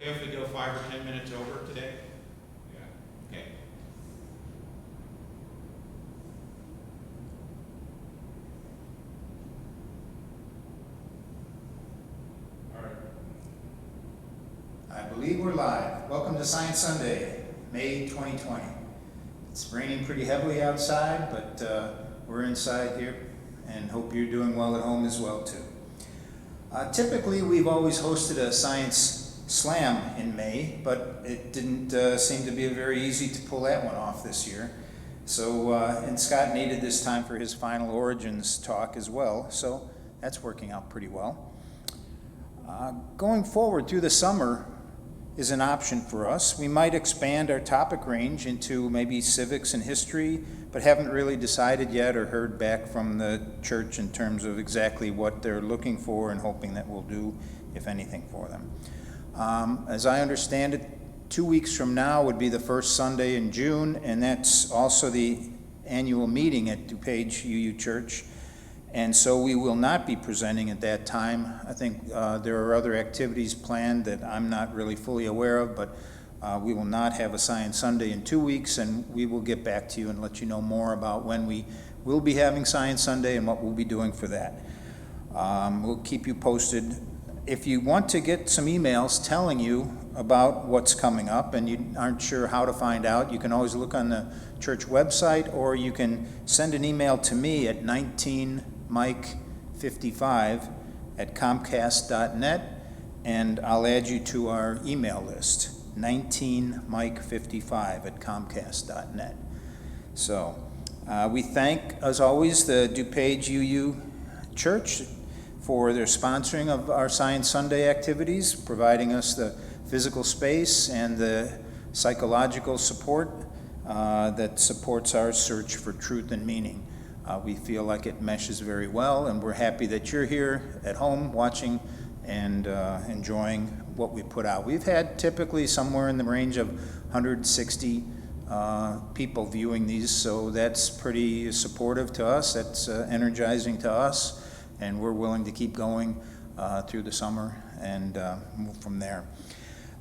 Okay, if we go 5 or 10 minutes over today? Yeah. Okay. All right. I believe we're live. Welcome to Science Sunday, May 2020. It's raining pretty heavily outside, but we're inside here and hope you're doing well at home as well too. Typically, we've always hosted a science slam in May, but it didn't seem to be very easy to pull that one off this year. So, and Scott needed this time for his final origins talk as well, so that's working out pretty well. Going forward through the summer is an option for us. We might expand our topic range into maybe civics and history, but haven't really decided yet or heard back from the church in terms of exactly what they're looking for and hoping that we'll do, if anything, for them. As I understand it, 2 weeks from now would be the first Sunday in June, and that's also the annual meeting at DuPage UU Church. And so we will not be presenting at that time. I think there are other activities planned that I'm not really fully aware of, but we will not have a Science Sunday in 2 weeks, and we will get back to you and let you know more about when we will be having Science Sunday and what we'll be doing for that. We'll keep you posted. If you want to get some emails telling you about what's coming up and you aren't sure how to find out, you can always look on the church website, or you can send an email to me at 19mike55@comcast.net, and I'll add you to our email list, 19mike55@comcast.net. So we thank, as always, the DuPage UU Church for their sponsoring of our Science Sunday activities, providing us the physical space and the psychological support that supports our search for truth and meaning. We feel like it meshes very well, and we're happy that you're here at home watching and enjoying what we put out. We've had typically somewhere in the range of 160 people viewing these, so that's pretty supportive to us. That's energizing to us, and we're willing to keep going through the summer and move from there.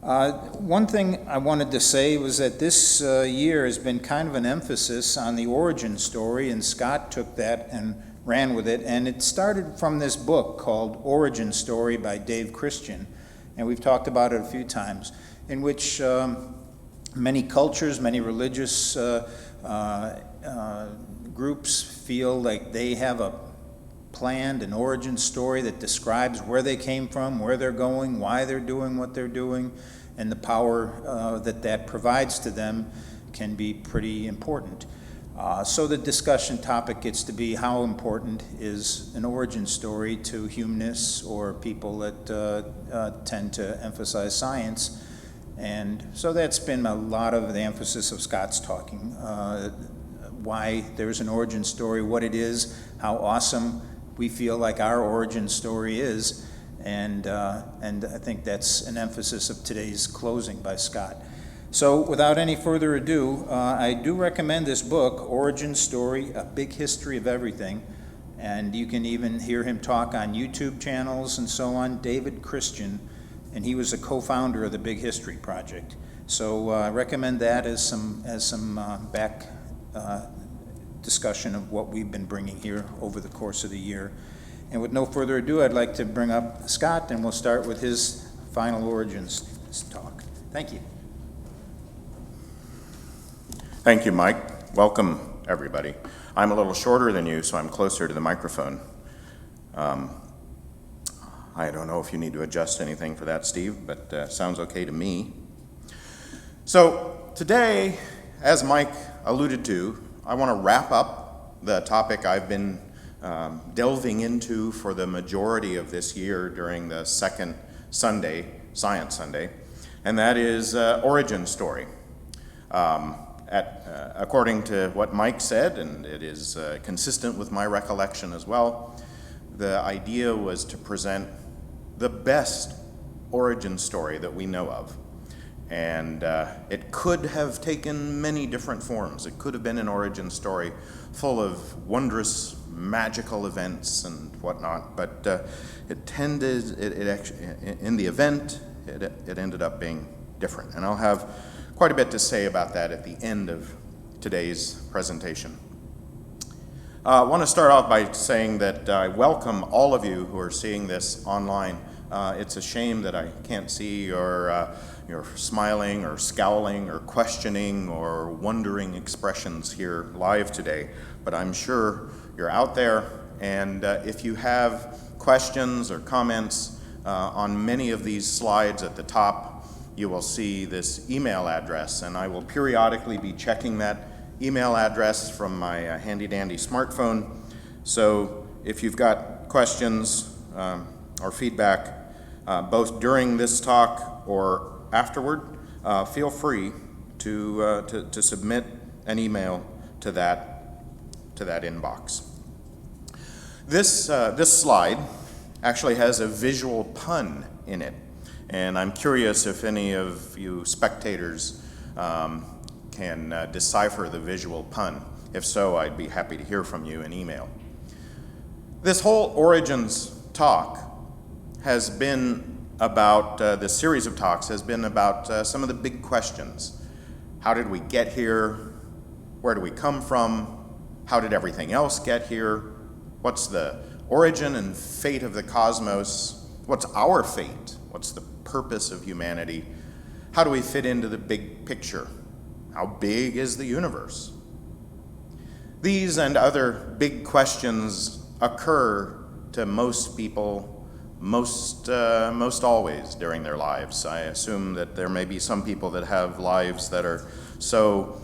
One thing I wanted to say was that this year has been kind of an emphasis on the origin story, and Scott took that and ran with it, and it started from this book called Origin Story by Dave Christian, and we've talked about it a few times, in which many cultures, many religious groups feel like they have a planned an origin story that describes where they came from, where they're going, why they're doing what they're doing, and the power that provides to them can be pretty important. So the discussion topic gets to be, how important is an origin story to humanists or people that tend to emphasize science? And so that's been a lot of the emphasis of Scott's talking, why there's an origin story, what it is, how awesome we feel like our origin story is, and I think that's an emphasis of today's closing by Scott. So without any further ado, I do recommend this book, Origin Story, A Big History of Everything, and you can even hear him talk on YouTube channels and so on. David Christian, and he was a co-founder of the Big History Project. So I recommend that as some back discussion of what we've been bringing here over the course of the year. And with no further ado, I'd like to bring up Scott, and we'll start with his final origins talk. Thank you. Thank you, Mike. Welcome, everybody. I'm a little shorter than you, so I'm closer to the microphone. I don't know if you need to adjust anything for that, Steve, but sounds okay to me. So today, as Mike alluded to, I want to wrap up the topic I've been delving into for the majority of this year during the second Sunday, Science Sunday, and that is origin story. According to what Mike said, and it is consistent with my recollection as well, the idea was to present the best origin story that we know of. And it could have taken many different forms. It could have been an origin story full of wondrous, magical events and whatnot, but it tended, it actually, in the event, it ended up being different. And I'll have quite a bit to say about that at the end of today's presentation. I want to start off by saying that I welcome all of you who are seeing this online. It's a shame that I can't see your smiling or scowling or questioning or wondering expressions here live today, but I'm sure you're out there, and if you have questions or comments on many of these slides at the top, you will see this email address, and I will periodically be checking that email address from my handy-dandy smartphone. So if you've got questions or feedback, both during this talk or afterward, feel free to submit an email to that inbox. This slide actually has a visual pun in it, and I'm curious if any of you spectators can decipher the visual pun. If so, I'd be happy to hear from you in email. This whole Origins talk has been about, this series of talks has been about some of the big questions. How did we get here? Where do we come from? How did everything else get here? What's the origin and fate of the cosmos? What's our fate? What's the purpose of humanity? How do we fit into the big picture? How big is the universe? These and other big questions occur to most people most always during their lives. I assume that there may be some people that have lives that are so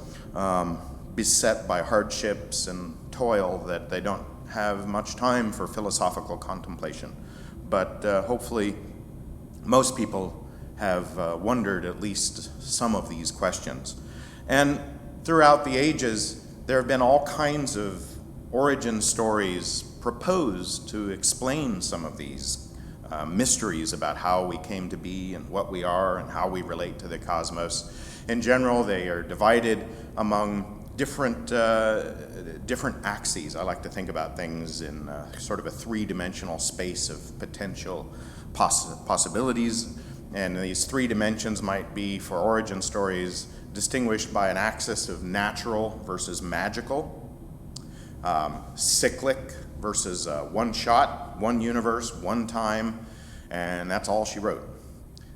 beset by hardships and toil that they don't have much time for philosophical contemplation. But hopefully most people have wondered at least some of these questions. And throughout the ages, there have been all kinds of origin stories proposed to explain some of these mysteries about how we came to be and what we are and how we relate to the cosmos. In general, they are divided among different axes. I like to think about things in sort of a three-dimensional space of potential possibilities. And these three dimensions might be, for origin stories, distinguished by an axis of natural versus magical, cyclic versus one shot, one universe, one time, and that's all she wrote.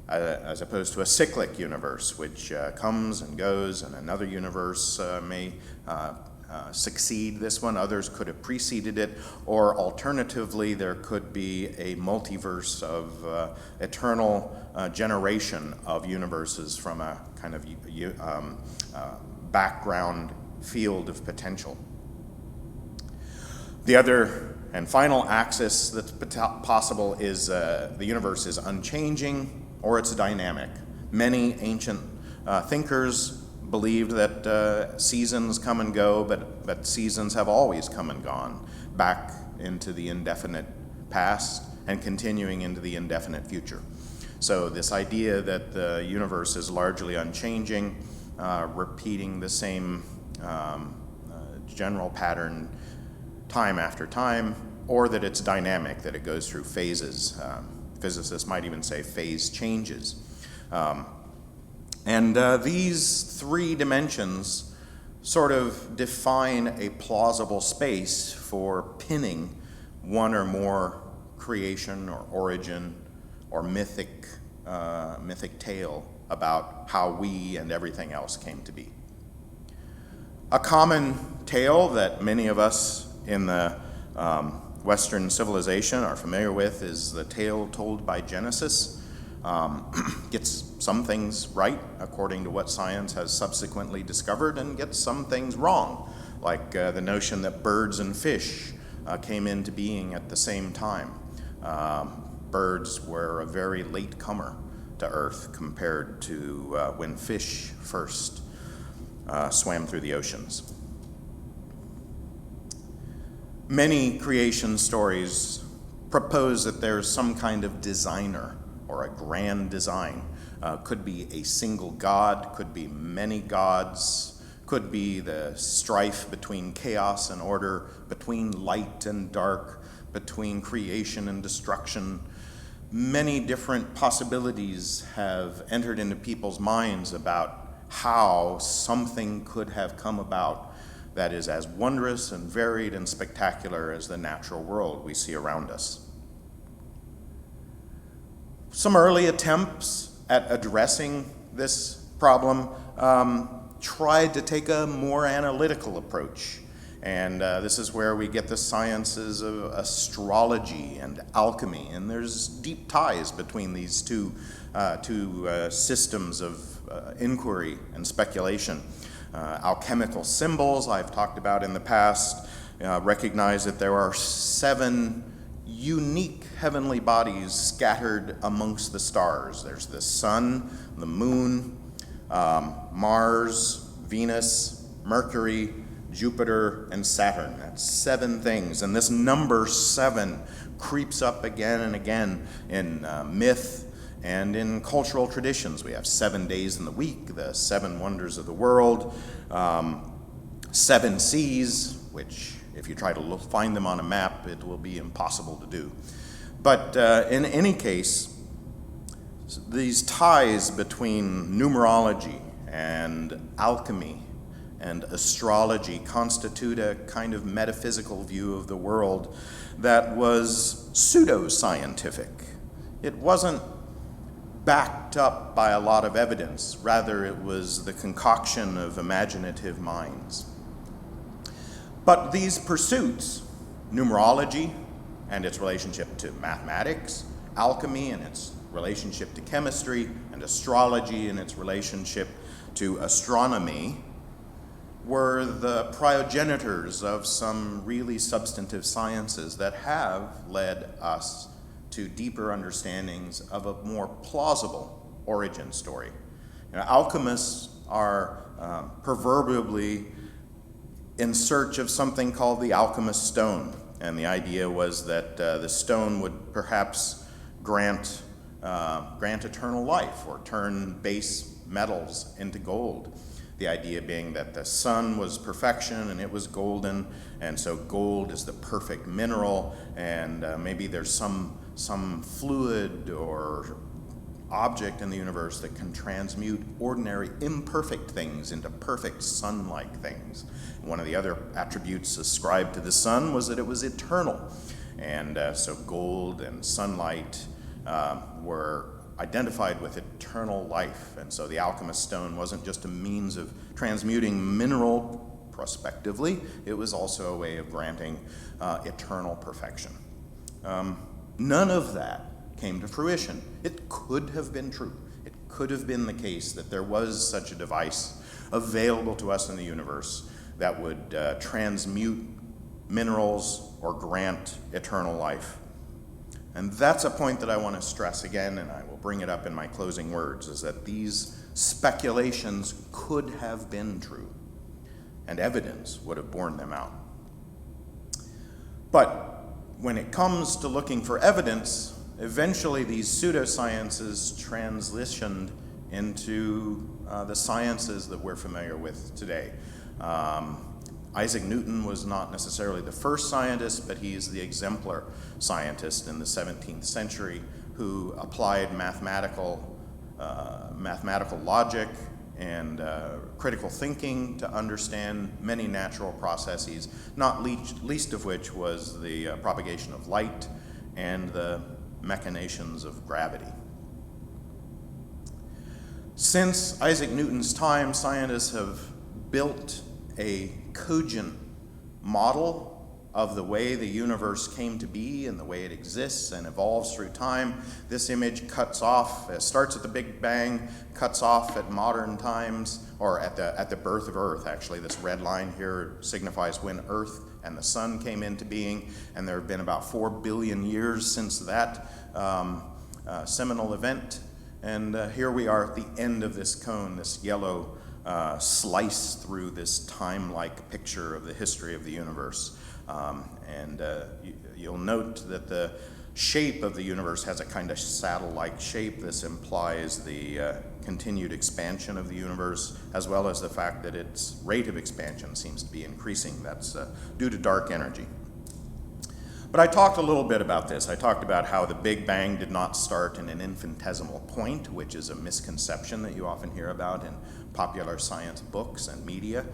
As opposed to a cyclic universe, which comes and goes, and another universe may succeed this one, others could have preceded it, or alternatively, there could be a multiverse of eternal generation of universes from a kind of background field of potential. The other and final axis that's possible is the universe is unchanging or it's dynamic. Many ancient thinkers believed that seasons come and go, but seasons have always come and gone, back into the indefinite past and continuing into the indefinite future. So this idea that the universe is largely unchanging, repeating the same general pattern time after time, or that it's dynamic, that it goes through phases. Physicists might even say phase changes. And these three dimensions sort of define a plausible space for pinning one or more creation or origin or mythic tale about how we and everything else came to be. A common tale that many of us in the Western civilization are familiar with is the tale told by Genesis. Gets some things right according to what science has subsequently discovered, and gets some things wrong, like the notion that birds and fish came into being at the same time. Birds were a very late comer to Earth compared to when fish first swam through the oceans. Many creation stories propose that there's some kind of designer or a grand design. Could be a single god, could be many gods, could be the strife between chaos and order, between light and dark, between creation and destruction. many different possibilities have entered into people's minds about how something could have come about that is as wondrous and varied and spectacular as the natural world we see around us. Some early attempts at addressing this problem tried to take a more analytical approach. And this is where we get the sciences of astrology and alchemy. And there's deep ties between these two systems of inquiry and speculation. Alchemical symbols, I've talked about in the past, recognize that there are 7 unique heavenly bodies scattered amongst the stars. There's the sun, the moon, Mars, Venus, Mercury, Jupiter, and Saturn. That's 7 things. And this number 7 creeps up again and again in myth and in cultural traditions. We have 7 days in the week, the 7 wonders of the world, 7 seas, which if you try to find them on a map, it will be impossible to do. But in any case, these ties between numerology and alchemy and astrology constitute a kind of metaphysical view of the world that was pseudo-scientific. It wasn't backed up by a lot of evidence. Rather, it was the concoction of imaginative minds. But these pursuits, numerology and its relationship to mathematics, alchemy and its relationship to chemistry, and astrology and its relationship to astronomy, were the progenitors of some really substantive sciences that have led us to deeper understandings of a more plausible origin story. Alchemists are proverbially in search of something called the Alchemist Stone, and the idea was that the stone would perhaps grant eternal life or turn base metals into gold. The idea being that the sun was perfection and it was golden, and so gold is the perfect mineral, and maybe there's some fluid or object in the universe that can transmute ordinary imperfect things into perfect sun-like things. One of the other attributes ascribed to the sun was that it was eternal, and so gold and sunlight were identified with eternal life. And so the Alchemist Stone wasn't just a means of transmuting mineral prospectively, it was also a way of granting eternal perfection. None of that came to fruition. It could have been true. It could have been the case that there was such a device available to us in the universe that would transmute minerals or grant eternal life. And that's a point that I want to stress again, and I will bring it up in my closing words, is that these speculations could have been true, and evidence would have borne them out. But when it comes to looking for evidence, eventually these pseudosciences transitioned into the sciences that we're familiar with today. Isaac Newton was not necessarily the first scientist, but he's the exemplar scientist in the 17th century who applied mathematical logic and critical thinking to understand many natural processes, not least of which was the propagation of light and the machinations of gravity. Since Isaac Newton's time, scientists have built a cogent model of the way the universe came to be and the way it exists and evolves through time. This image cuts off, it starts at the Big Bang, cuts off at modern times, or at the birth of Earth, actually. This red line here signifies when Earth and the sun came into being, and there have been about 4 billion years since that seminal event. And here we are at the end of this cone, this yellow slice through this time-like picture of the history of the universe. You'll note that the shape of the universe has a kind of saddle-like shape. This implies the continued expansion of the universe, as well as the fact that its rate of expansion seems to be increasing. That's due to dark energy. But I talked a little bit about this. I talked about how the Big Bang did not start in an infinitesimal point, which is a misconception that you often hear about in popular science books and media.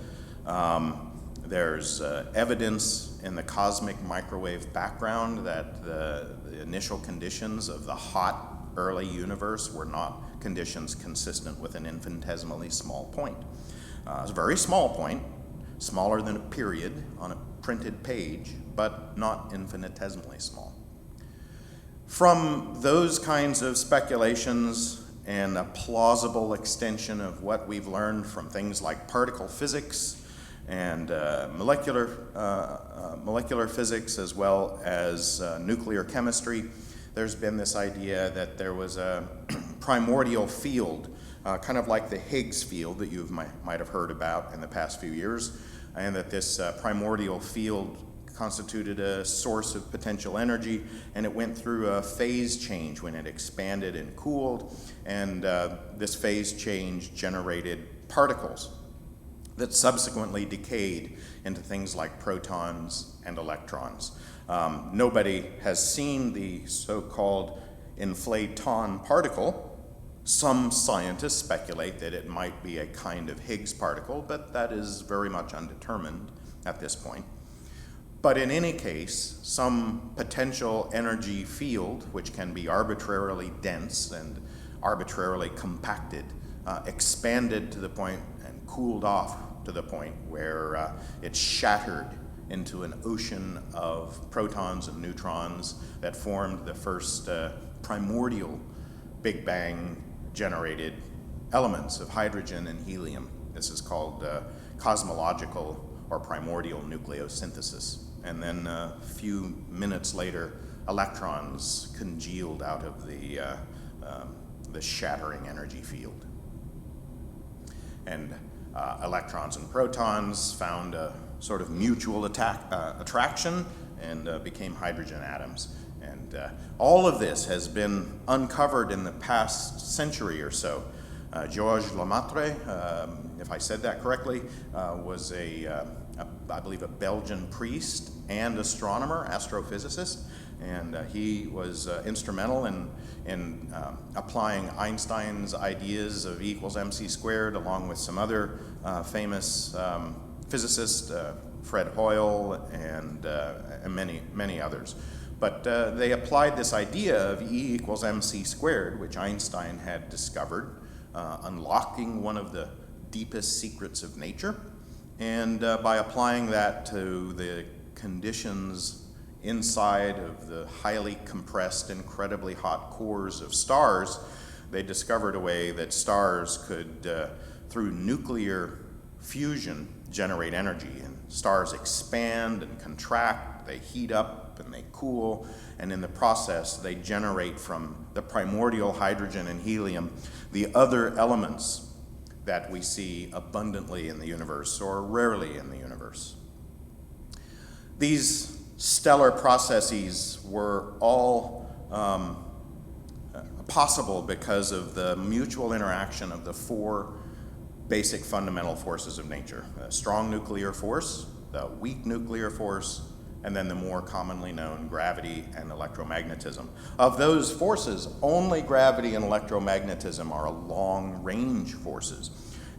There's evidence in the cosmic microwave background that the initial conditions of the hot early universe were not conditions consistent with an infinitesimally small point. It's a very small point, smaller than a period on a printed page, but not infinitesimally small. From those kinds of speculations and a plausible extension of what we've learned from things like particle physics and molecular physics, as well as nuclear chemistry, there's been this idea that there was a primordial field, kind of like the Higgs field that you might have heard about in the past few years, and that this primordial field constituted a source of potential energy, and it went through a phase change when it expanded and cooled, and this phase change generated particles that subsequently decayed into things like protons and electrons. Nobody has seen the so-called inflaton particle. Some scientists speculate that it might be a kind of Higgs particle, but that is very much undetermined at this point. But in any case, some potential energy field, which can be arbitrarily dense and arbitrarily compacted, expanded to the point and cooled off to the point where it shattered into an ocean of protons and neutrons that formed the first primordial Big Bang generated elements of hydrogen and helium. This is called cosmological or primordial nucleosynthesis. And then a few minutes later, electrons congealed out of the shattering energy field. And electrons and protons found a sort of mutual attraction and became hydrogen atoms. And all of this has been uncovered in the past century or so. Georges Lemaitre, if I said that correctly, was I believe a Belgian priest and astronomer, astrophysicist, and he was instrumental in applying Einstein's ideas of E equals mc squared, along with some other famous physicists, Fred Hoyle and many others. But they applied this idea of E equals mc squared, which Einstein had discovered, unlocking one of the deepest secrets of nature. And by applying that to the conditions inside of the highly compressed, incredibly hot cores of stars, they discovered a way that stars could, through nuclear fusion, generate energy. And stars expand and contract, they heat up and they cool, and in the process they generate from the primordial hydrogen and helium the other elements that we see abundantly in the universe or rarely in the universe. These stellar processes were all possible because of the mutual interaction of the four basic fundamental forces of nature: the strong nuclear force, the weak nuclear force, and then the more commonly known gravity and electromagnetism. Of those forces, only gravity and electromagnetism are long-range forces.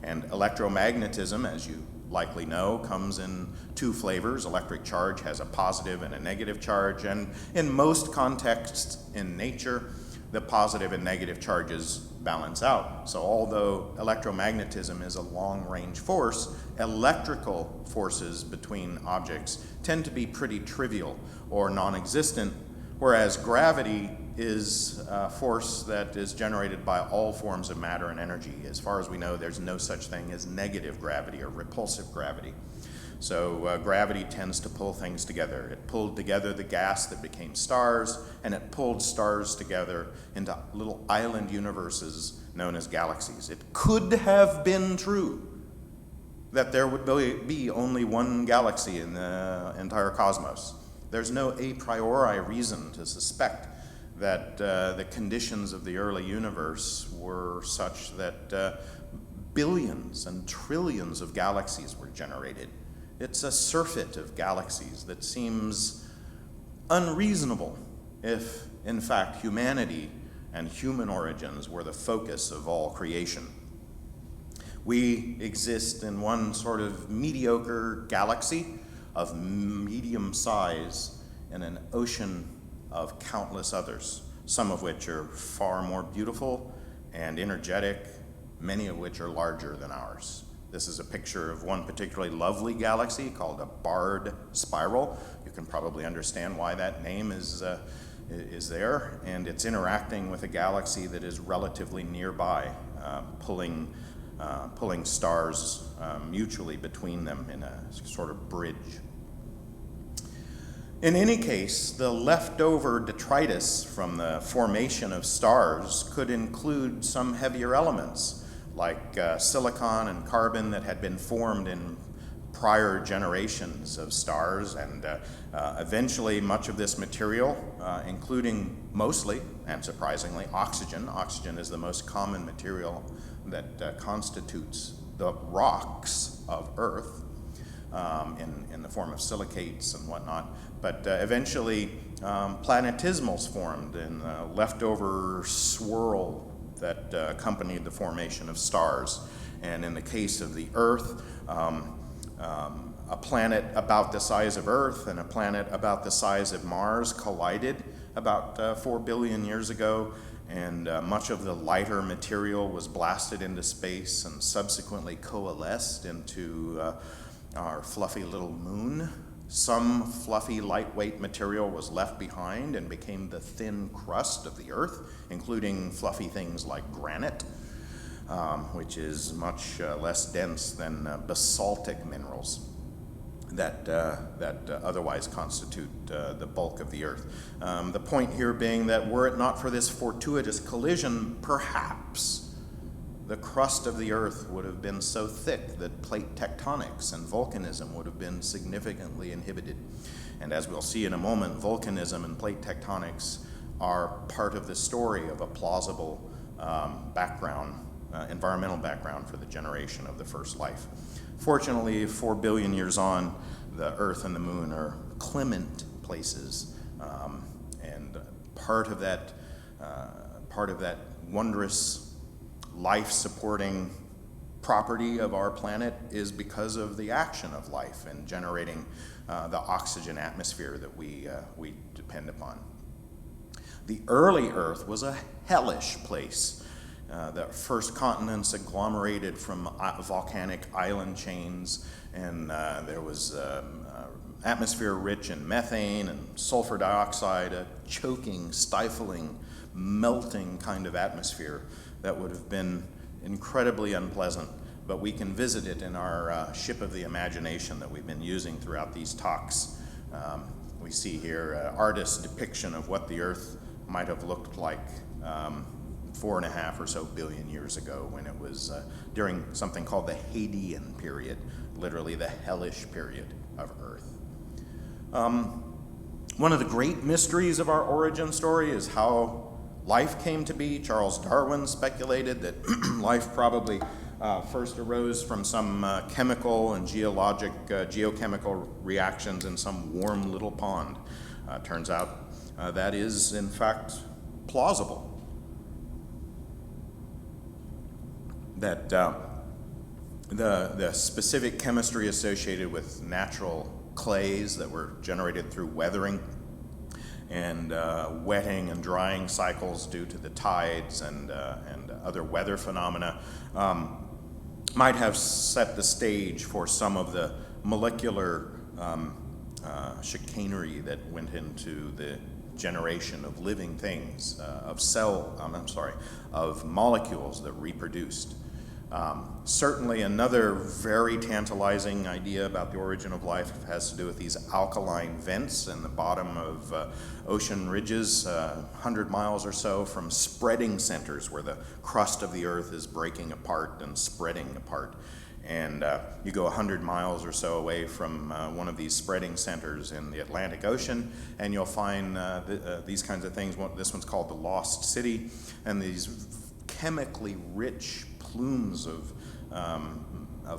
And electromagnetism, as you likely know, comes in two flavors. Electric charge has a positive and a negative charge, and in most contexts in nature, the positive and negative charges balance out. So although electromagnetism is a long-range force, electrical forces between objects tend to be pretty trivial or non-existent, whereas gravity is a force that is generated by all forms of matter and energy. As far as we know, there's no such thing as negative gravity or repulsive gravity. So gravity tends to pull things together. It pulled together the gas that became stars, and it pulled stars together into little island universes known as galaxies. It could have been true that there would be only one galaxy in the entire cosmos. There's no a priori reason to suspect that the conditions of the early universe were such that billions and trillions of galaxies were generated. It's a surfeit of galaxies that seems unreasonable if, in fact, humanity and human origins were the focus of all creation. We exist in one sort of mediocre galaxy of medium size in an ocean of countless others, some of which are far more beautiful and energetic, many of which are larger than ours. This is a picture of one particularly lovely galaxy called a barred spiral. You can probably understand why that name is there, and it's interacting with a galaxy that is relatively nearby, pulling stars mutually between them in a sort of bridge. In any case, the leftover detritus from the formation of stars could include some heavier elements, like silicon and carbon that had been formed in prior generations of stars, and eventually much of this material, including mostly, and surprisingly, oxygen. Oxygen is the most common material that constitutes the rocks of Earth, in the form of silicates and whatnot. But eventually, planetismals formed in the leftover swirl that accompanied the formation of stars. And in the case of the Earth, a planet about the size of Earth and a planet about the size of Mars collided about 4 billion years ago, and much of the lighter material was blasted into space and subsequently coalesced into our fluffy little moon. Some fluffy, lightweight material was left behind and became the thin crust of the Earth, including fluffy things like granite, which is much less dense than basaltic minerals that otherwise constitute the bulk of the Earth. The point here being that were it not for this fortuitous collision, perhaps the crust of the Earth would have been so thick that plate tectonics and volcanism would have been significantly inhibited. And as we'll see in a moment, volcanism and plate tectonics are part of the story of a plausible environmental background for the generation of the first life. Fortunately, 4 billion years on, the Earth and the Moon are clement places, and part of that wondrous life-supporting property of our planet is because of the action of life in generating the oxygen atmosphere that we depend upon. The early Earth was a hellish place. The first continents agglomerated from volcanic island chains, and there was atmosphere rich in methane and sulfur dioxide, a choking, stifling, melting kind of atmosphere that would have been incredibly unpleasant, but we can visit it in our ship of the imagination that we've been using throughout these talks. We see here an artist's depiction of what the Earth might have looked like 4.5 or so billion years ago, when it was during something called the Hadean period, literally the hellish period of Earth. One of the great mysteries of our origin story is how life came to be. Charles Darwin speculated that life probably first arose from some chemical and geochemical reactions in some warm little pond. Turns out that is, in fact, plausible. That the specific chemistry associated with natural clays that were generated through weathering and wetting and drying cycles due to the tides and other weather phenomena might have set the stage for some of the molecular chicanery that went into the generation of living things, of molecules that reproduced. Certainly another very tantalizing idea about the origin of life has to do with these alkaline vents in the bottom of ocean ridges, 100 miles or so from spreading centers where the crust of the Earth is breaking apart and spreading apart. And you go 100 miles or so away from one of these spreading centers in the Atlantic Ocean, and you'll find these kinds of things. This one's called the Lost City, and these chemically rich plumes of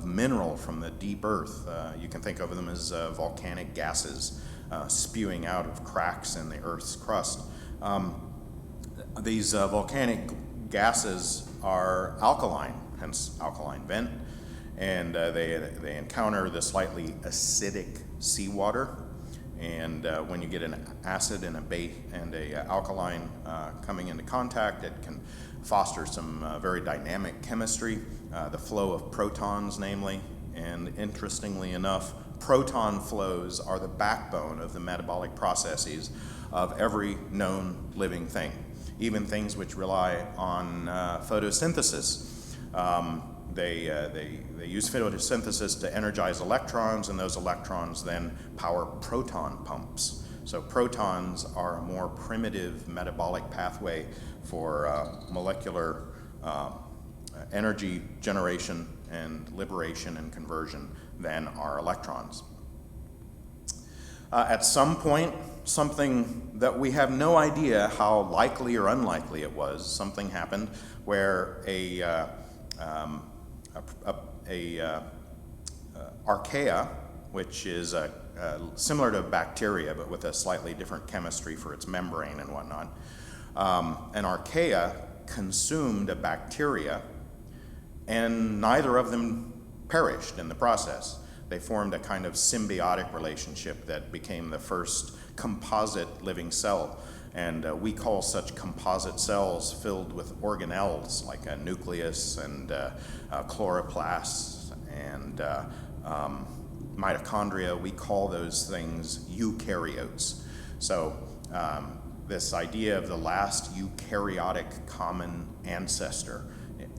mineral from the deep earth. You can think of them as volcanic gases spewing out of cracks in the Earth's crust. These volcanic gases are alkaline, hence alkaline vent, and they encounter the slightly acidic seawater. And when you get an acid and a alkaline coming into contact, it can foster some very dynamic chemistry, the flow of protons, namely. And interestingly enough, proton flows are the backbone of the metabolic processes of every known living thing, even things which rely on photosynthesis. They use photosynthesis to energize electrons, and those electrons then power proton pumps. So protons are a more primitive metabolic pathway for molecular energy generation and liberation and conversion than are electrons. At some point, something that we have no idea how likely or unlikely it was, something happened where archaea, which is similar to bacteria but with a slightly different chemistry for its membrane and whatnot, an archaea consumed a bacteria, and neither of them perished in the process. They formed a kind of symbiotic relationship that became the first composite living cell. And we call such composite cells filled with organelles like a nucleus and chloroplasts and mitochondria. We call those things eukaryotes. So this idea of the last eukaryotic common ancestor.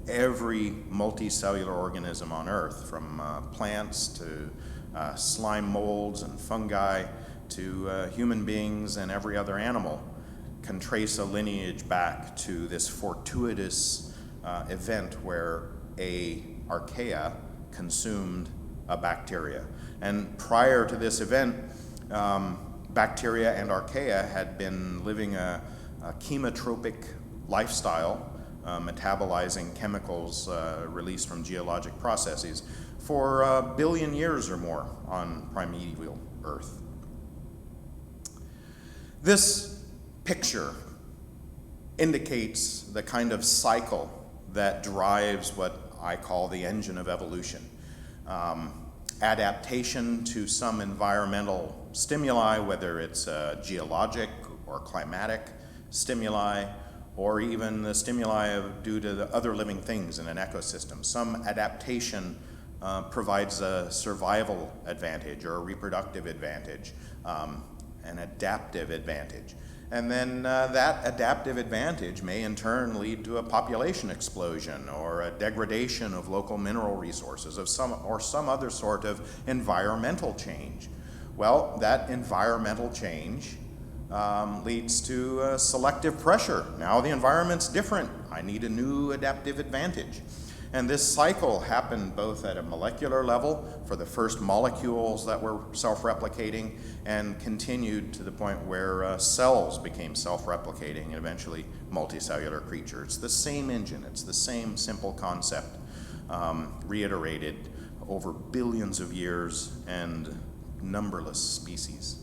Every multicellular organism on Earth, from plants to slime molds and fungi to human beings and every other animal, can trace a lineage back to this fortuitous event where a archaea consumed a bacteria. And prior to this event, bacteria and archaea had been living a chemotropic lifestyle, metabolizing chemicals released from geologic processes for 1 billion years or more on primeval Earth. This picture indicates the kind of cycle that drives what I call the engine of evolution. Adaptation to some environmental stimuli, whether it's geologic or climatic stimuli, or even the stimuli due to the other living things in an ecosystem. Some adaptation provides a survival advantage or a reproductive advantage, an adaptive advantage. And then that adaptive advantage may in turn lead to a population explosion or a degradation of local mineral resources of some other sort of environmental change. Well, that environmental change leads to selective pressure. Now the environment's different. I need a new adaptive advantage. And this cycle happened both at a molecular level for the first molecules that were self-replicating, and continued to the point where cells became self-replicating and eventually multicellular creatures. It's the same engine. It's the same simple concept reiterated over billions of years and numberless species.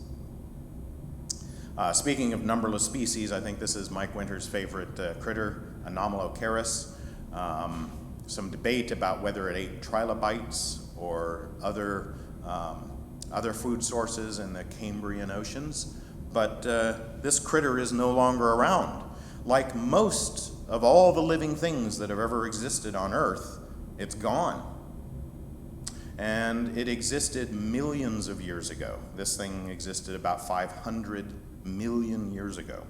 Speaking of numberless species, I think this is Mike Winter's favorite critter, Anomalocaris. Some debate about whether it ate trilobites or other food sources in the Cambrian oceans, but this critter is no longer around. Like most of all the living things that have ever existed on Earth, it's gone. And it existed millions of years ago. This thing existed about 500 million years ago.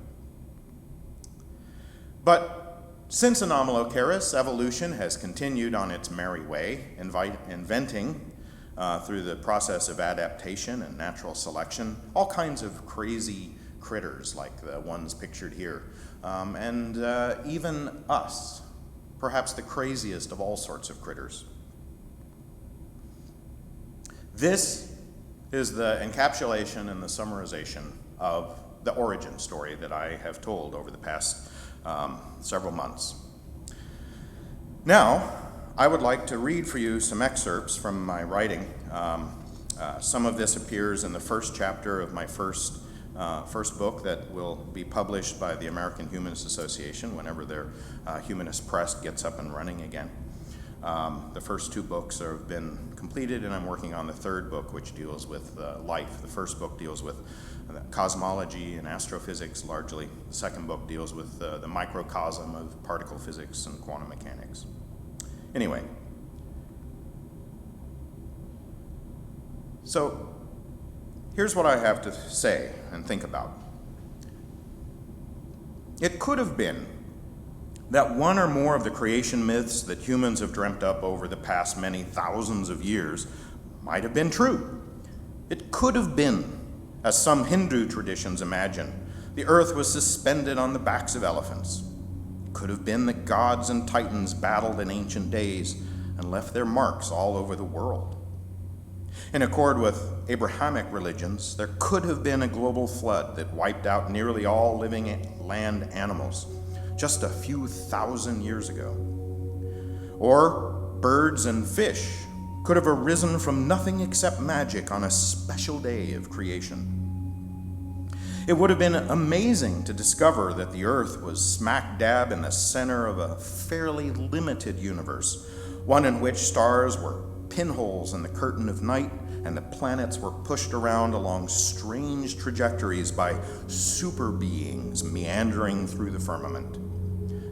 But since Anomalocaris, evolution has continued on its merry way, inventing, through the process of adaptation and natural selection, all kinds of crazy critters like the ones pictured here. And even us, perhaps the craziest of all sorts of critters. This is the encapsulation and the summarization of the origin story that I have told over the past several months. Now, I would like to read for you some excerpts from my writing Some of this appears in the first chapter of my first book that will be published by the American Humanist Association whenever their Humanist Press gets up and running again. The first two books have been completed, and I'm working on the third book, which deals with life. The first book deals with cosmology and astrophysics largely. The second book deals with the microcosm of particle physics and quantum mechanics. Anyway, so here's what I have to say and think about. It could have been that one or more of the creation myths that humans have dreamt up over the past many thousands of years might have been true. It could have been, as some Hindu traditions imagine, the earth was suspended on the backs of elephants. It could have been that gods and titans battled in ancient days and left their marks all over the world. In accord with Abrahamic religions, there could have been a global flood that wiped out nearly all living land animals just a few thousand years ago. Or birds and fish could have arisen from nothing except magic on a special day of creation. It would have been amazing to discover that the earth was smack dab in the center of a fairly limited universe, one in which stars were pinholes in the curtain of night, and the planets were pushed around along strange trajectories by super beings meandering through the firmament.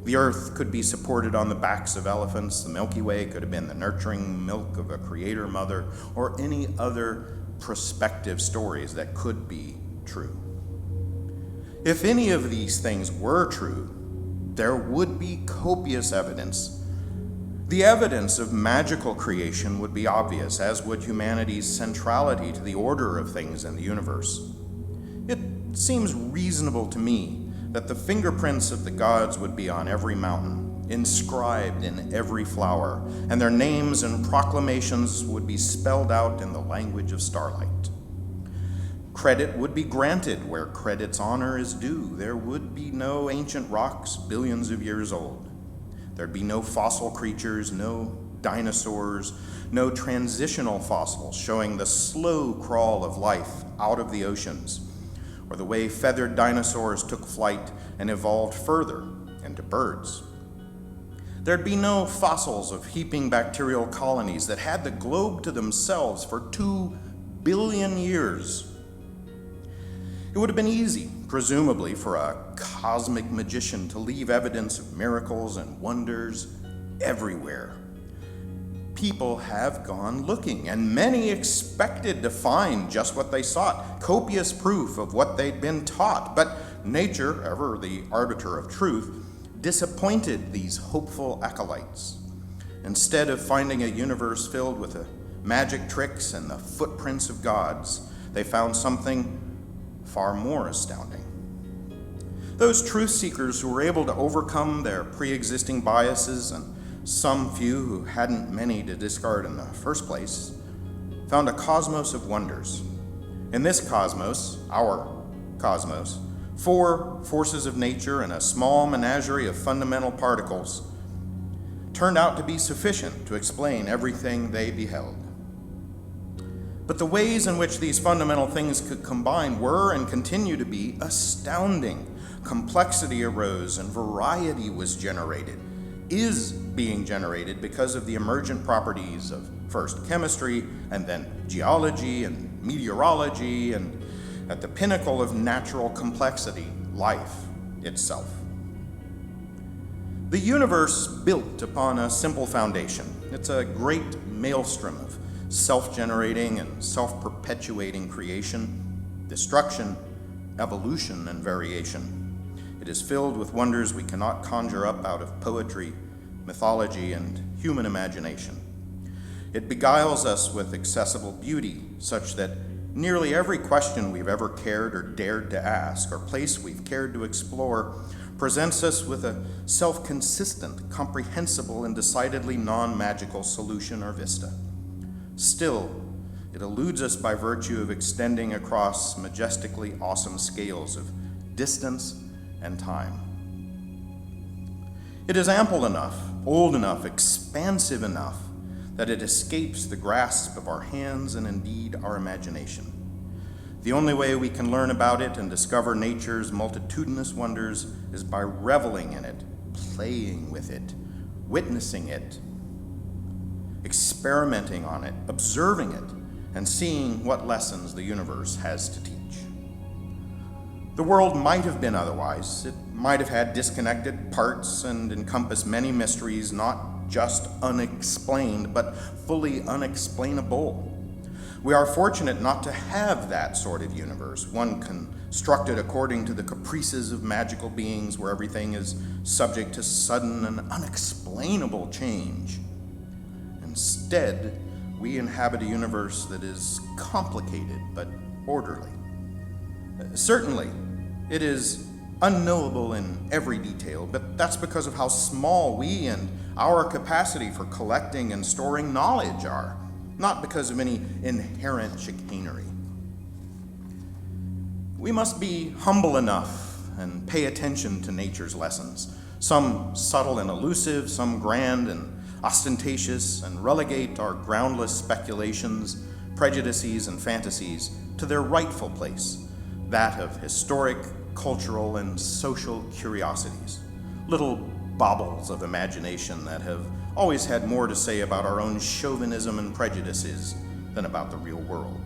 The earth could be supported on the backs of elephants, the Milky Way could have been the nurturing milk of a creator mother, or any other prospective stories that could be true. If any of these things were true, there would be copious evidence. The evidence of magical creation would be obvious, as would humanity's centrality to the order of things in the universe. It seems reasonable to me that the fingerprints of the gods would be on every mountain, inscribed in every flower, and their names and proclamations would be spelled out in the language of starlight. Credit would be granted where credit's honor is due. There would be no ancient rocks billions of years old. There'd be no fossil creatures, no dinosaurs, no transitional fossils showing the slow crawl of life out of the oceans, or the way feathered dinosaurs took flight and evolved further into birds. There'd be no fossils of heaping bacterial colonies that had the globe to themselves for 2 billion years. It would have been easy, presumably, for a cosmic magician to leave evidence of miracles and wonders everywhere. People have gone looking, and many expected to find just what they sought, copious proof of what they'd been taught. But nature, ever the arbiter of truth, disappointed these hopeful acolytes. Instead of finding a universe filled with magic tricks and the footprints of gods, they found something far more astounding. Those truth seekers who were able to overcome their pre-existing biases, and some few who hadn't many to discard in the first place, found a cosmos of wonders. In this cosmos, our cosmos, 4 forces of nature and a small menagerie of fundamental particles turned out to be sufficient to explain everything they beheld. But the ways in which these fundamental things could combine were and continue to be astounding. Complexity arose and variety was generated, is being generated because of the emergent properties of first chemistry and then geology and meteorology, and at the pinnacle of natural complexity, life itself. The universe built upon a simple foundation. It's a great maelstrom of self-generating and self-perpetuating creation, destruction, evolution, and variation. It is filled with wonders we cannot conjure up out of poetry, mythology, and human imagination. It beguiles us with accessible beauty, such that nearly every question we've ever cared or dared to ask, or place we've cared to explore, presents us with a self-consistent, comprehensible, and decidedly non-magical solution or vista. Still, it eludes us by virtue of extending across majestically awesome scales of distance and time. It is ample enough, old enough, expansive enough, that it escapes the grasp of our hands and indeed our imagination. The only way we can learn about it and discover nature's multitudinous wonders is by reveling in it, playing with it, witnessing it, experimenting on it, observing it, and seeing what lessons the universe has to teach. The world might have been otherwise. It might have had disconnected parts and encompassed many mysteries, not just unexplained, but fully unexplainable. We are fortunate not to have that sort of universe, one constructed according to the caprices of magical beings where everything is subject to sudden and unexplainable change. Instead, we inhabit a universe that is complicated but orderly. Certainly, it is unknowable in every detail, but that's because of how small we and our capacity for collecting and storing knowledge are, not because of any inherent chicanery. We must be humble enough and pay attention to nature's lessons, some subtle and elusive, some grand and ostentatious, and relegate our groundless speculations, prejudices, and fantasies to their rightful place, that of historic, cultural, and social curiosities, little baubles of imagination that have always had more to say about our own chauvinism and prejudices than about the real world.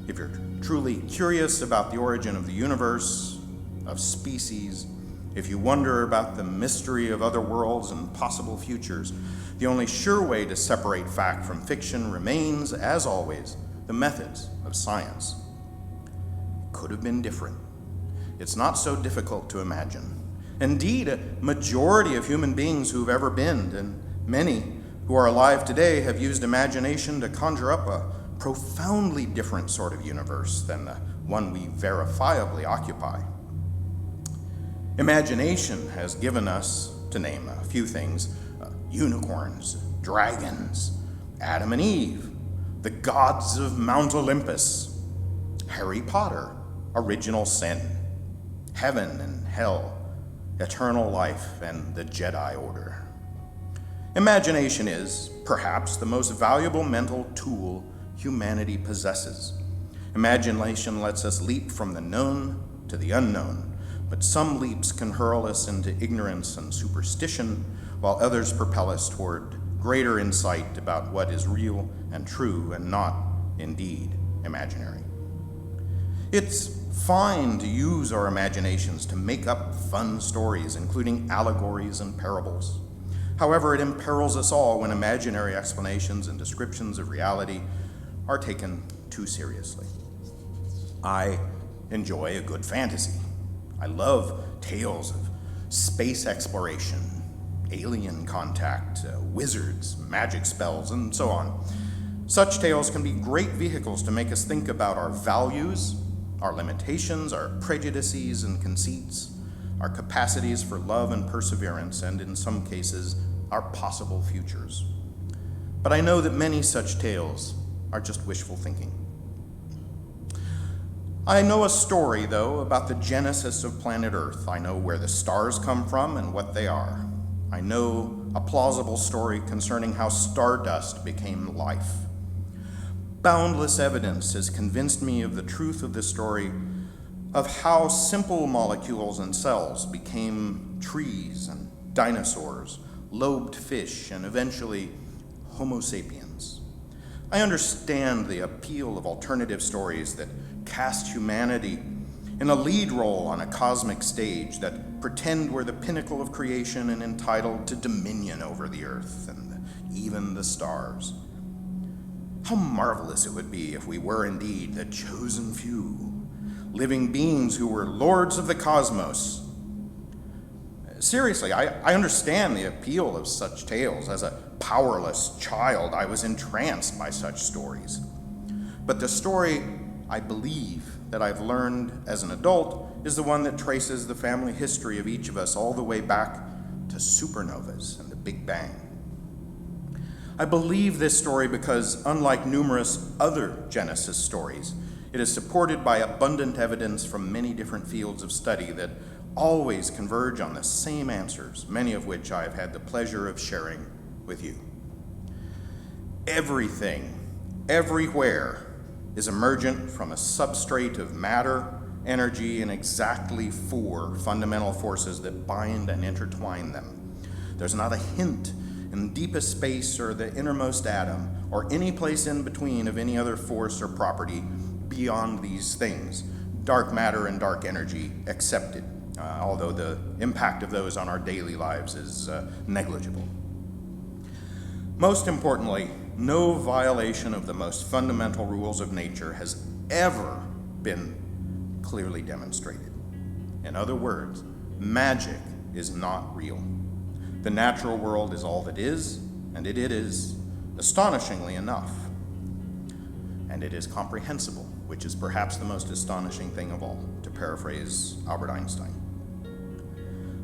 If you're truly curious about the origin of the universe, of species, if you wonder about the mystery of other worlds and possible futures, the only sure way to separate fact from fiction remains, as always, the methods of science. It could have been different. It's not so difficult to imagine. Indeed, a majority of human beings who've ever been, and many who are alive today, have used imagination to conjure up a profoundly different sort of universe than the one we verifiably occupy. Imagination has given us, to name a few things, unicorns, dragons, Adam and Eve, the gods of Mount Olympus, Harry Potter, original sin, heaven and hell, eternal life, and the Jedi Order. Imagination is, perhaps, the most valuable mental tool humanity possesses. Imagination lets us leap from the known to the unknown, but some leaps can hurl us into ignorance and superstition, while others propel us toward greater insight about what is real and true and not, indeed, imaginary. It's fine to use our imaginations to make up fun stories, including allegories and parables. However, it imperils us all when imaginary explanations and descriptions of reality are taken too seriously. I enjoy a good fantasy. I love tales of space exploration, alien contact, wizards, magic spells, and so on. Such tales can be great vehicles to make us think about our values, our limitations, our prejudices and conceits, our capacities for love and perseverance, and in some cases, our possible futures. But I know that many such tales are just wishful thinking. I know a story, though, about the genesis of planet Earth. I know where the stars come from and what they are. I know a plausible story concerning how stardust became life. Boundless evidence has convinced me of the truth of this story, of how simple molecules and cells became trees and dinosaurs, lobed fish, and eventually Homo sapiens. I understand the appeal of alternative stories that cast humanity in a lead role on a cosmic stage, that pretend we're the pinnacle of creation and entitled to dominion over the earth and even the stars. How marvelous it would be if we were indeed the chosen few, living beings who were lords of the cosmos. Seriously, I understand the appeal of such tales. As a powerless child, I was entranced by such stories. But the story I believe that I've learned as an adult is the one that traces the family history of each of us all the way back to supernovas and the Big Bang. I believe this story because, unlike numerous other Genesis stories, it is supported by abundant evidence from many different fields of study that always converge on the same answers, many of which I have had the pleasure of sharing with you. Everything, everywhere, is emergent from a substrate of matter, energy, and exactly 4 fundamental forces that bind and intertwine them. There's not a hint in deepest space or the innermost atom or any place in between of any other force or property beyond these things, dark matter and dark energy accepted, although the impact of those on our daily lives is negligible. Most importantly, no violation of the most fundamental rules of nature has ever been clearly demonstrated. In other words, magic is not real. The natural world is all that is, and it is, astonishingly enough. And it is comprehensible, which is perhaps the most astonishing thing of all, to paraphrase Albert Einstein.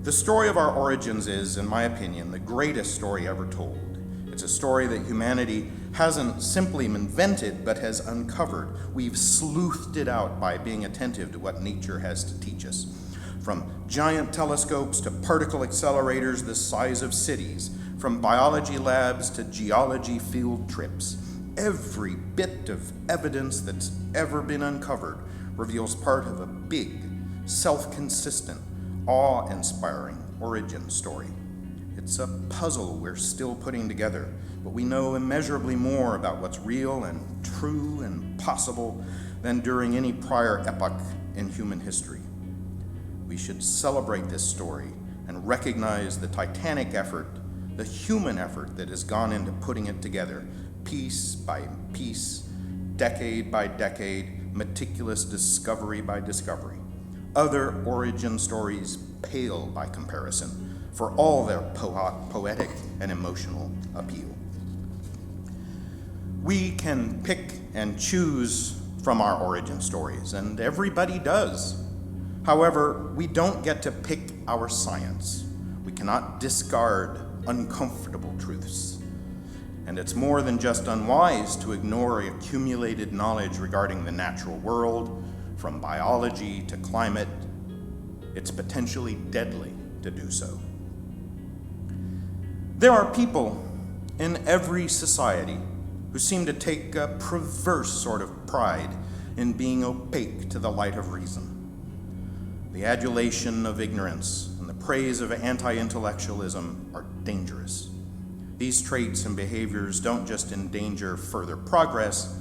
The story of our origins is, in my opinion, the greatest story ever told. It's a story that humanity hasn't simply invented, but has uncovered. We've sleuthed it out by being attentive to what nature has to teach us. From giant telescopes to particle accelerators the size of cities, from biology labs to geology field trips, every bit of evidence that's ever been uncovered reveals part of a big, self-consistent, awe-inspiring origin story. It's a puzzle we're still putting together, but we know immeasurably more about what's real and true and possible than during any prior epoch in human history. We should celebrate this story and recognize the titanic effort, the human effort that has gone into putting it together, piece by piece, decade by decade, meticulous discovery by discovery. Other origin stories pale by comparison, for all their poetic and emotional appeal. We can pick and choose from our origin stories, and everybody does. However, we don't get to pick our science. We cannot discard uncomfortable truths. And it's more than just unwise to ignore accumulated knowledge regarding the natural world, from biology to climate. It's potentially deadly to do so. There are people in every society who seem to take a perverse sort of pride in being opaque to the light of reason. The adulation of ignorance and the praise of anti-intellectualism are dangerous. These traits and behaviors don't just endanger further progress,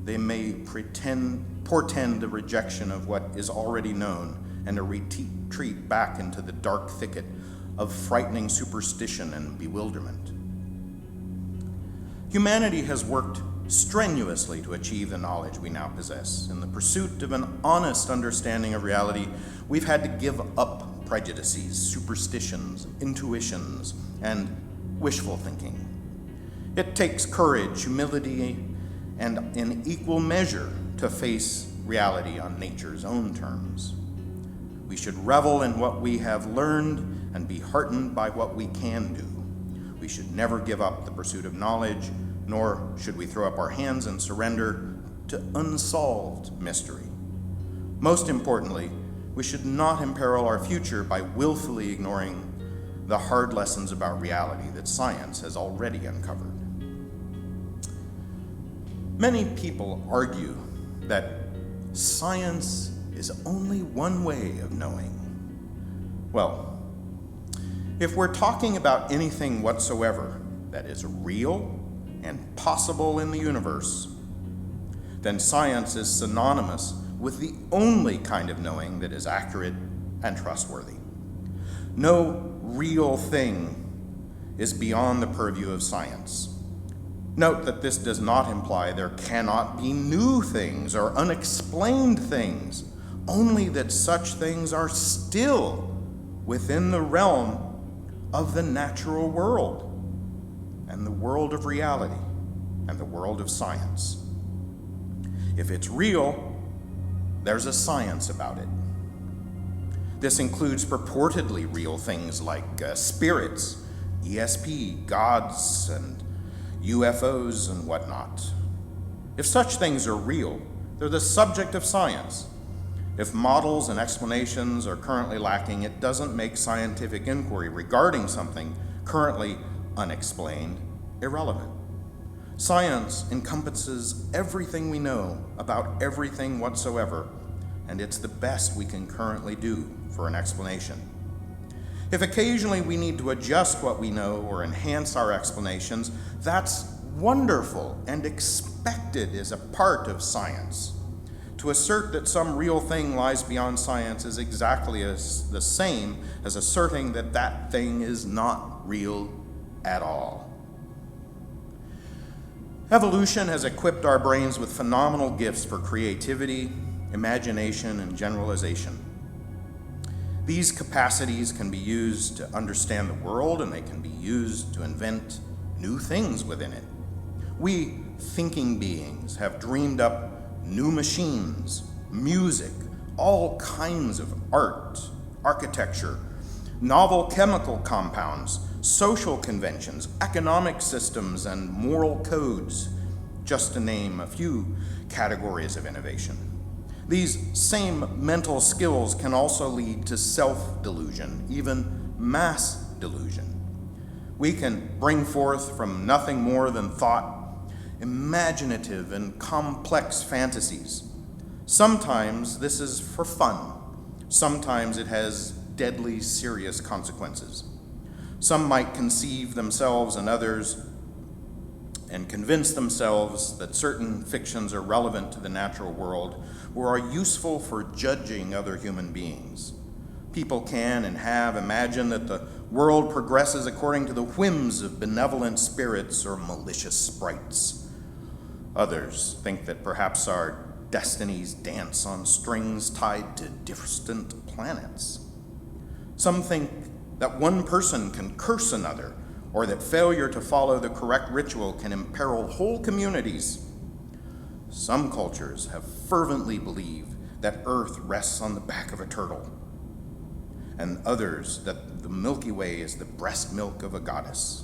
they may portend the rejection of what is already known and a retreat back into the dark thicket of frightening superstition and bewilderment. Humanity has worked strenuously to achieve the knowledge we now possess. In the pursuit of an honest understanding of reality, we've had to give up prejudices, superstitions, intuitions, and wishful thinking. It takes courage, humility, and in equal measure to face reality on nature's own terms. We should revel in what we have learned and be heartened by what we can do. We should never give up the pursuit of knowledge, nor should we throw up our hands and surrender to unsolved mystery. Most importantly, we should not imperil our future by willfully ignoring the hard lessons about reality that science has already uncovered. Many people argue that science is only one way of knowing. Well, if we're talking about anything whatsoever that is real and possible in the universe, then science is synonymous with the only kind of knowing that is accurate and trustworthy. No real thing is beyond the purview of science. Note that this does not imply there cannot be new things or unexplained things, only that such things are still within the realm of the natural world and the world of reality and the world of science. If it's real, there's a science about it. This includes purportedly real things like spirits, ESP, gods, and UFOs and whatnot. If such things are real, they're the subject of science. If models and explanations are currently lacking, it doesn't make scientific inquiry regarding something currently unexplained irrelevant. Science encompasses everything we know about everything whatsoever, and it's the best we can currently do for an explanation. If occasionally we need to adjust what we know or enhance our explanations, that's wonderful and expected as a part of science. To assert that some real thing lies beyond science is exactly the same as asserting that that thing is not real at all. Evolution has equipped our brains with phenomenal gifts for creativity, imagination, and generalization. These capacities can be used to understand the world, and they can be used to invent new things within it. We, thinking beings, have dreamed up new machines, music, all kinds of art, architecture, novel chemical compounds, social conventions, economic systems, and moral codes, just to name a few categories of innovation. These same mental skills can also lead to self-delusion, even mass delusion. We can bring forth from nothing more than thought imaginative and complex fantasies. Sometimes this is for fun. Sometimes it has deadly serious consequences. Some might conceive themselves and others and convince themselves that certain fictions are relevant to the natural world or are useful for judging other human beings. People can and have imagined that the world progresses according to the whims of benevolent spirits or malicious sprites. Others think that perhaps our destinies dance on strings tied to distant planets. Some think that one person can curse another, or that failure to follow the correct ritual can imperil whole communities. Some cultures have fervently believed that Earth rests on the back of a turtle, and others that the Milky Way is the breast milk of a goddess.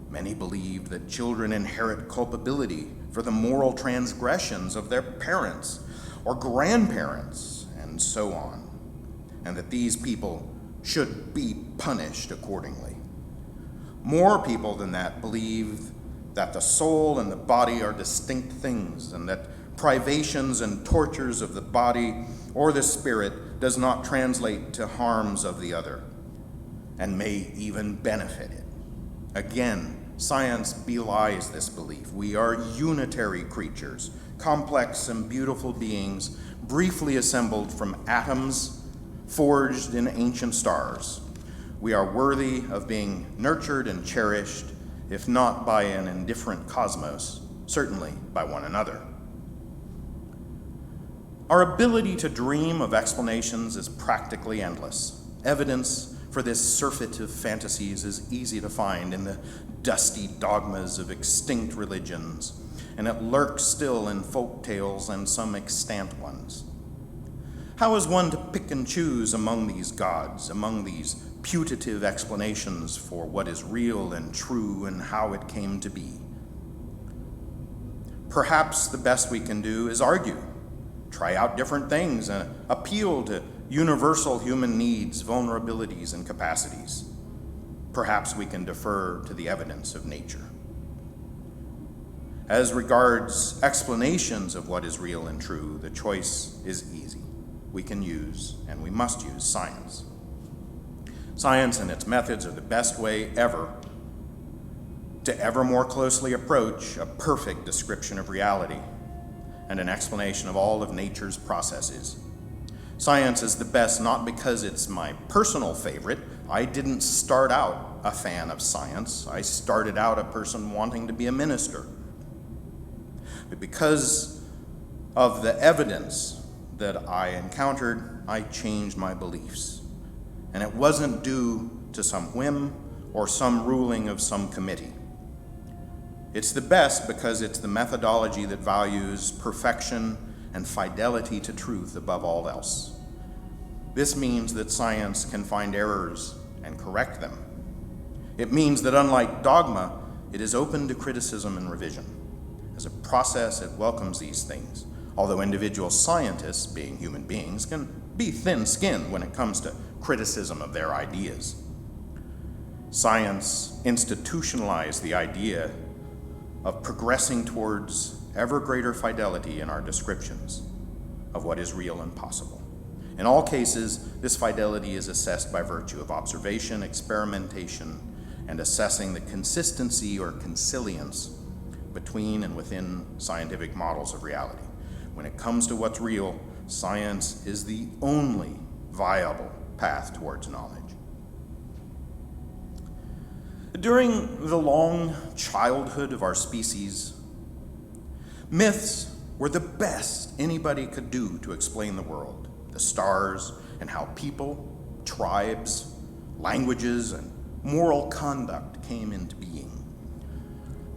Many believe that children inherit culpability for the moral transgressions of their parents or grandparents, and so on, and that these people should be punished accordingly. More people than that believe that the soul and the body are distinct things, and that privations and tortures of the body or the spirit does not translate to harms of the other, and may even benefit it. Again, science belies this belief. We are unitary creatures, complex and beautiful beings, briefly assembled from atoms forged in ancient stars. We are worthy of being nurtured and cherished, if not by an indifferent cosmos, certainly by one another. Our ability to dream of explanations is practically endless. Evidence for this surfeit of fantasies is easy to find in the dusty dogmas of extinct religions, and it lurks still in folk tales and some extant ones. How is one to pick and choose among these gods, among these putative explanations for what is real and true and how it came to be? Perhaps the best we can do is argue, try out different things, and appeal to universal human needs, vulnerabilities, and capacities. Perhaps we can defer to the evidence of nature. As regards explanations of what is real and true, the choice is easy. We can use, and we must use, science. Science and its methods are the best way ever to ever more closely approach a perfect description of reality and an explanation of all of nature's processes. Science is the best not because it's my personal favorite. I didn't start out a fan of science. I started out a person wanting to be a minister. But because of the evidence that I encountered, I changed my beliefs. And it wasn't due to some whim or some ruling of some committee. It's the best because it's the methodology that values perfection and fidelity to truth above all else. This means that science can find errors and correct them. It means that unlike dogma, it is open to criticism and revision. As a process, it welcomes these things, although individual scientists, being human beings, can be thin-skinned when it comes to criticism of their ideas. Science institutionalized the idea of progressing towards ever greater fidelity in our descriptions of what is real and possible. In all cases, this fidelity is assessed by virtue of observation, experimentation, and assessing the consistency or consilience between and within scientific models of reality. When it comes to what's real, science is the only viable path towards knowledge. During the long childhood of our species, myths were the best anybody could do to explain the world, the stars, and how people, tribes, languages, and moral conduct came into being.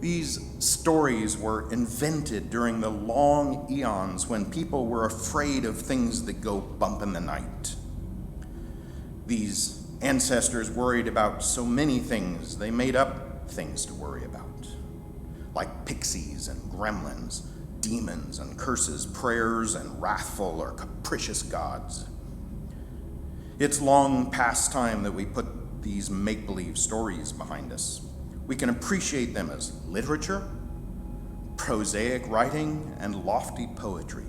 These stories were invented during the long eons when people were afraid of things that go bump in the night. These ancestors worried about so many things, they made up things to worry about, like pixies and gremlins, demons and curses, prayers and wrathful or capricious gods. It's long past time that we put these make-believe stories behind us. We can appreciate them as literature, prosaic writing, and lofty poetry.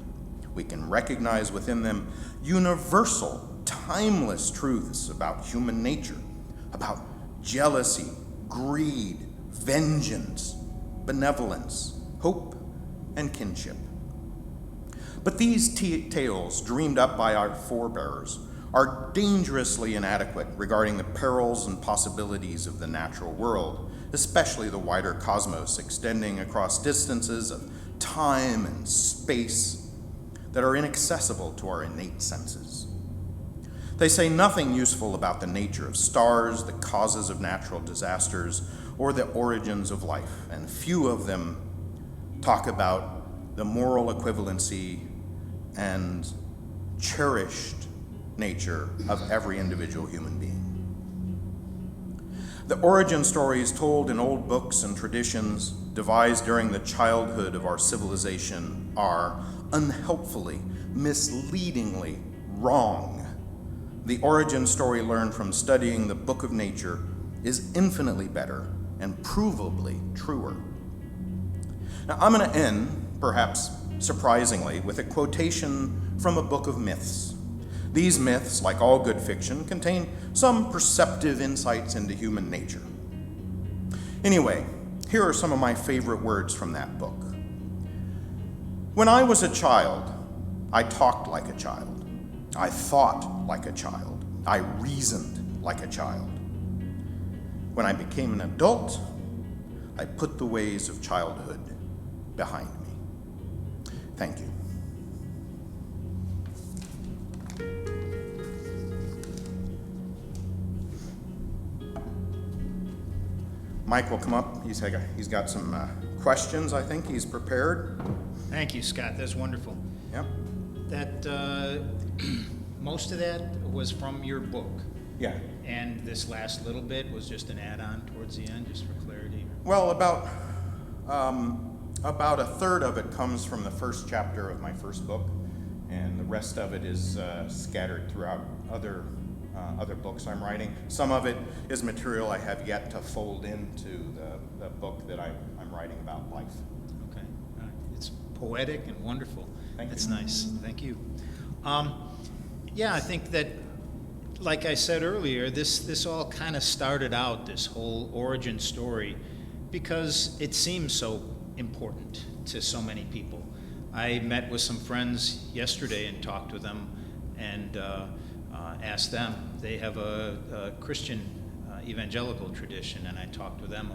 We can recognize within them universal, timeless truths about human nature, about jealousy, greed, vengeance, benevolence, hope, and kinship. But these tales dreamed up by our forebears are dangerously inadequate regarding the perils and possibilities of the natural world, especially the wider cosmos extending across distances of time and space that are inaccessible to our innate senses. They say nothing useful about the nature of stars, the causes of natural disasters, or the origins of life, and few of them talk about the moral equivalency and cherished nature of every individual human being. The origin stories told in old books and traditions devised during the childhood of our civilization are unhelpfully, misleadingly wrong. The origin story learned from studying the book of nature is infinitely better and provably truer. Now, I'm going to end, perhaps surprisingly, with a quotation from a book of myths. These myths, like all good fiction, contain some perceptive insights into human nature. Anyway, here are some of my favorite words from that book. When I was a child, I talked like a child. I thought like a child. I reasoned like a child. When I became an adult, I put the ways of childhood behind me. Thank you. Mike will come up. He's got some questions, I think. He's prepared. Thank you, Scott. That's wonderful. Yep. That most of that was from your book, Yeah. and this last little bit was just an add-on towards the end, just for clarity. Well, about a third of it comes from the first chapter of my first book, and the rest of it is scattered throughout other books I'm writing. Some of it is material I have yet to fold into the book that I'm writing about life. Okay. It's poetic and wonderful. Thank you. That's nice. Thank you. Yeah, I think that, like I said earlier, this all kind of started out, this whole origin story, because it seems so important to so many people. I met with some friends yesterday and talked with them and asked them. They have a Christian evangelical tradition, and I talked with them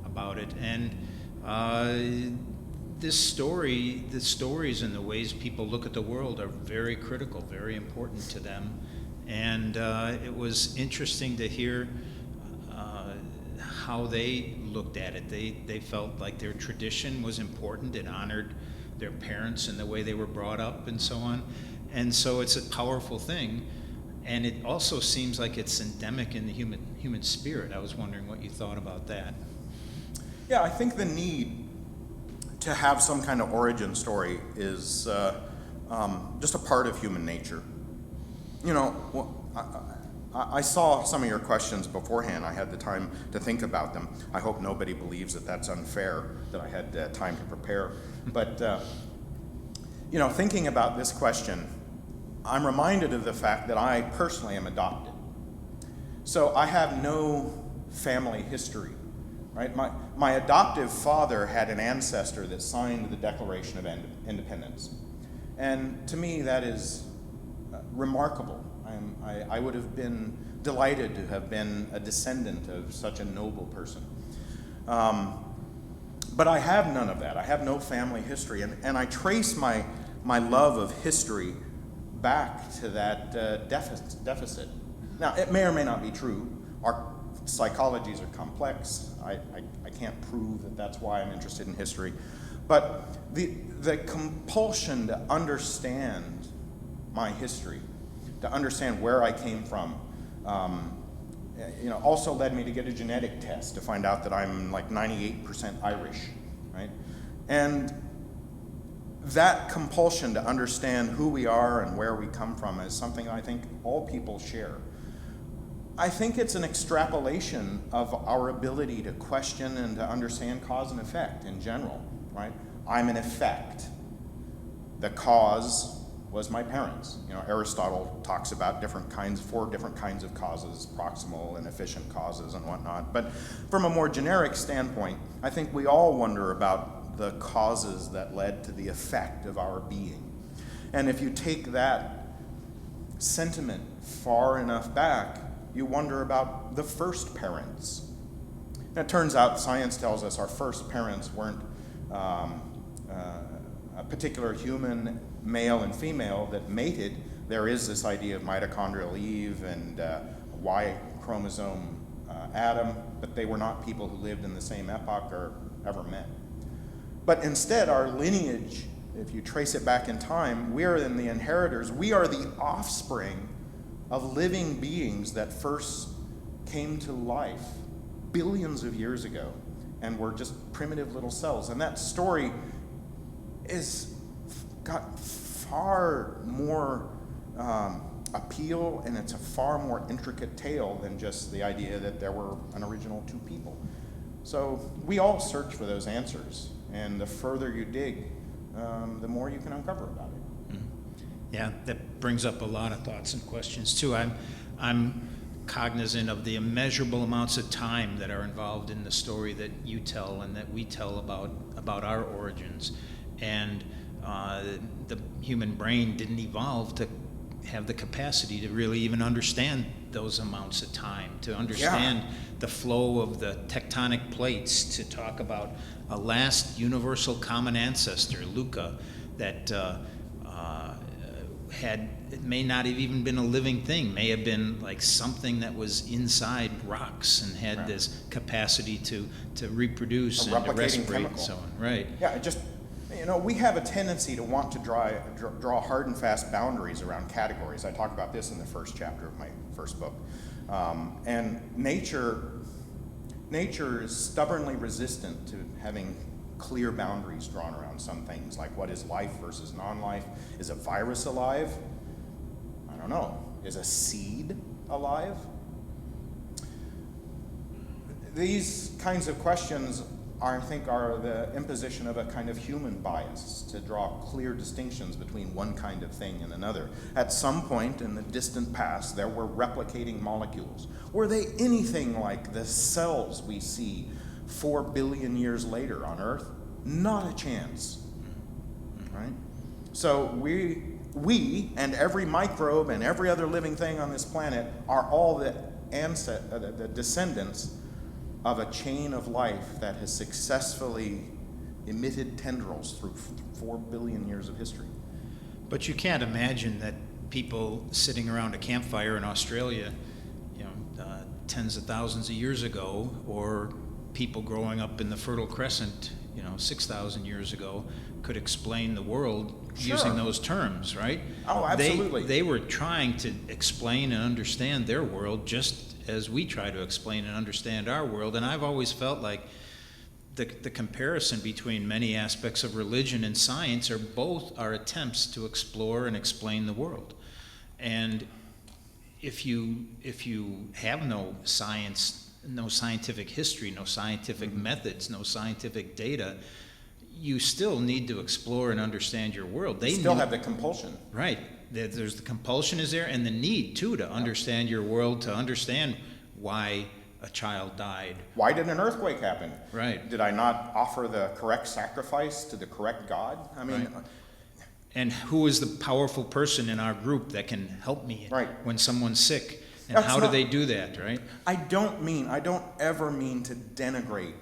about it. And the stories and the ways people look at the world are very critical, very important to them. And it was interesting to hear how they looked at it. They felt like their tradition was important. It honored their parents and the way they were brought up and so on. And so it's a powerful thing. And it also seems like it's endemic in the human spirit. I was wondering what you thought about that. Yeah, I think the need to have some kind of origin story is just a part of human nature. You know, I saw some of your questions beforehand. I had the time to think about them. I hope nobody believes that that's unfair, that I had time to prepare. But, thinking about this question, I'm reminded of the fact that I personally am adopted. So I have no family history, right? My adoptive father had an ancestor that signed the Declaration of Independence. And to me, that is remarkable. I would have been delighted to have been a descendant of such a noble person. But I have none of that. I have no family history. And I trace my love of history back to that deficit. Now, it may or may not be true. Our psychologies are complex. I can't prove that that's why I'm interested in history. But the compulsion to understand my history, to understand where I came from, also led me to get a genetic test to find out that I'm like 98% Irish, right? And that compulsion to understand who we are and where we come from is something I think all people share. I think it's an extrapolation of our ability to question and to understand cause and effect in general, right? I'm an effect. The cause was my parents. Aristotle talks about four different kinds of causes, proximal and efficient causes and whatnot. But from a more generic standpoint, I think we all wonder about the causes that led to the effect of our being. And if you take that sentiment far enough back, you wonder about the first parents. And it turns out science tells us our first parents weren't a particular human, male and female, that mated. There is this idea of mitochondrial Eve and Y chromosome Adam, but they were not people who lived in the same epoch or ever met. But instead, our lineage, if you trace it back in time, we are in the inheritors. We are the offspring of living beings that first came to life billions of years ago and were just primitive little cells. And that story is got far more appeal, and it's a far more intricate tale than just the idea that there were an original two people. So we all search for those answers, and the further you dig, the more you can uncover about it. Yeah, that brings up a lot of thoughts and questions too. I'm cognizant of the immeasurable amounts of time that are involved in the story that you tell and that we tell about our origins. And the human brain didn't evolve to have the capacity to really even understand those amounts of time, to understand the flow of the tectonic plates, to talk about a last universal common ancestor, Luca, that it may not have even been a living thing, may have been like something that was inside rocks and had this capacity to reproduce and to respirate and so on. Right. Yeah, we have a tendency to want to draw hard and fast boundaries around categories. I talk about this in the first chapter of my first book. And nature is stubbornly resistant to having clear boundaries drawn around some things, like what is life versus non-life. Is a virus alive? I don't know. Is a seed alive? These kinds of questions I think are the imposition of a kind of human bias to draw clear distinctions between one kind of thing and another. At some point in the distant past, there were replicating molecules. Were they anything like the cells we see 4 billion years later on Earth? Not a chance, right? So we and every microbe and every other living thing on this planet are all the descendants of a chain of life that has successfully emitted tendrils through 4 billion years of history. But you can't imagine that people sitting around a campfire in Australia, tens of thousands of years ago, or people growing up in the Fertile Crescent, 6,000 years ago, could explain the world using those terms, right? Oh, absolutely. They were trying to explain and understand their world just as we try to explain and understand our world. And I've always felt like the comparison between many aspects of religion and science are attempts to explore and explain the world. And if you have no science, no scientific history, no scientific methods, no scientific data, you still need to explore and understand your world. They still have the compulsion. Right. There's the compulsion is there, and the need too to understand your world, to understand why a child died. Why did an earthquake happen? Right. Did I not offer the correct sacrifice to the correct God? I mean, Right. And who is the powerful person in our group that can help me Right. when someone's sick? And That's how do not- they do that, right? I don't ever mean to denigrate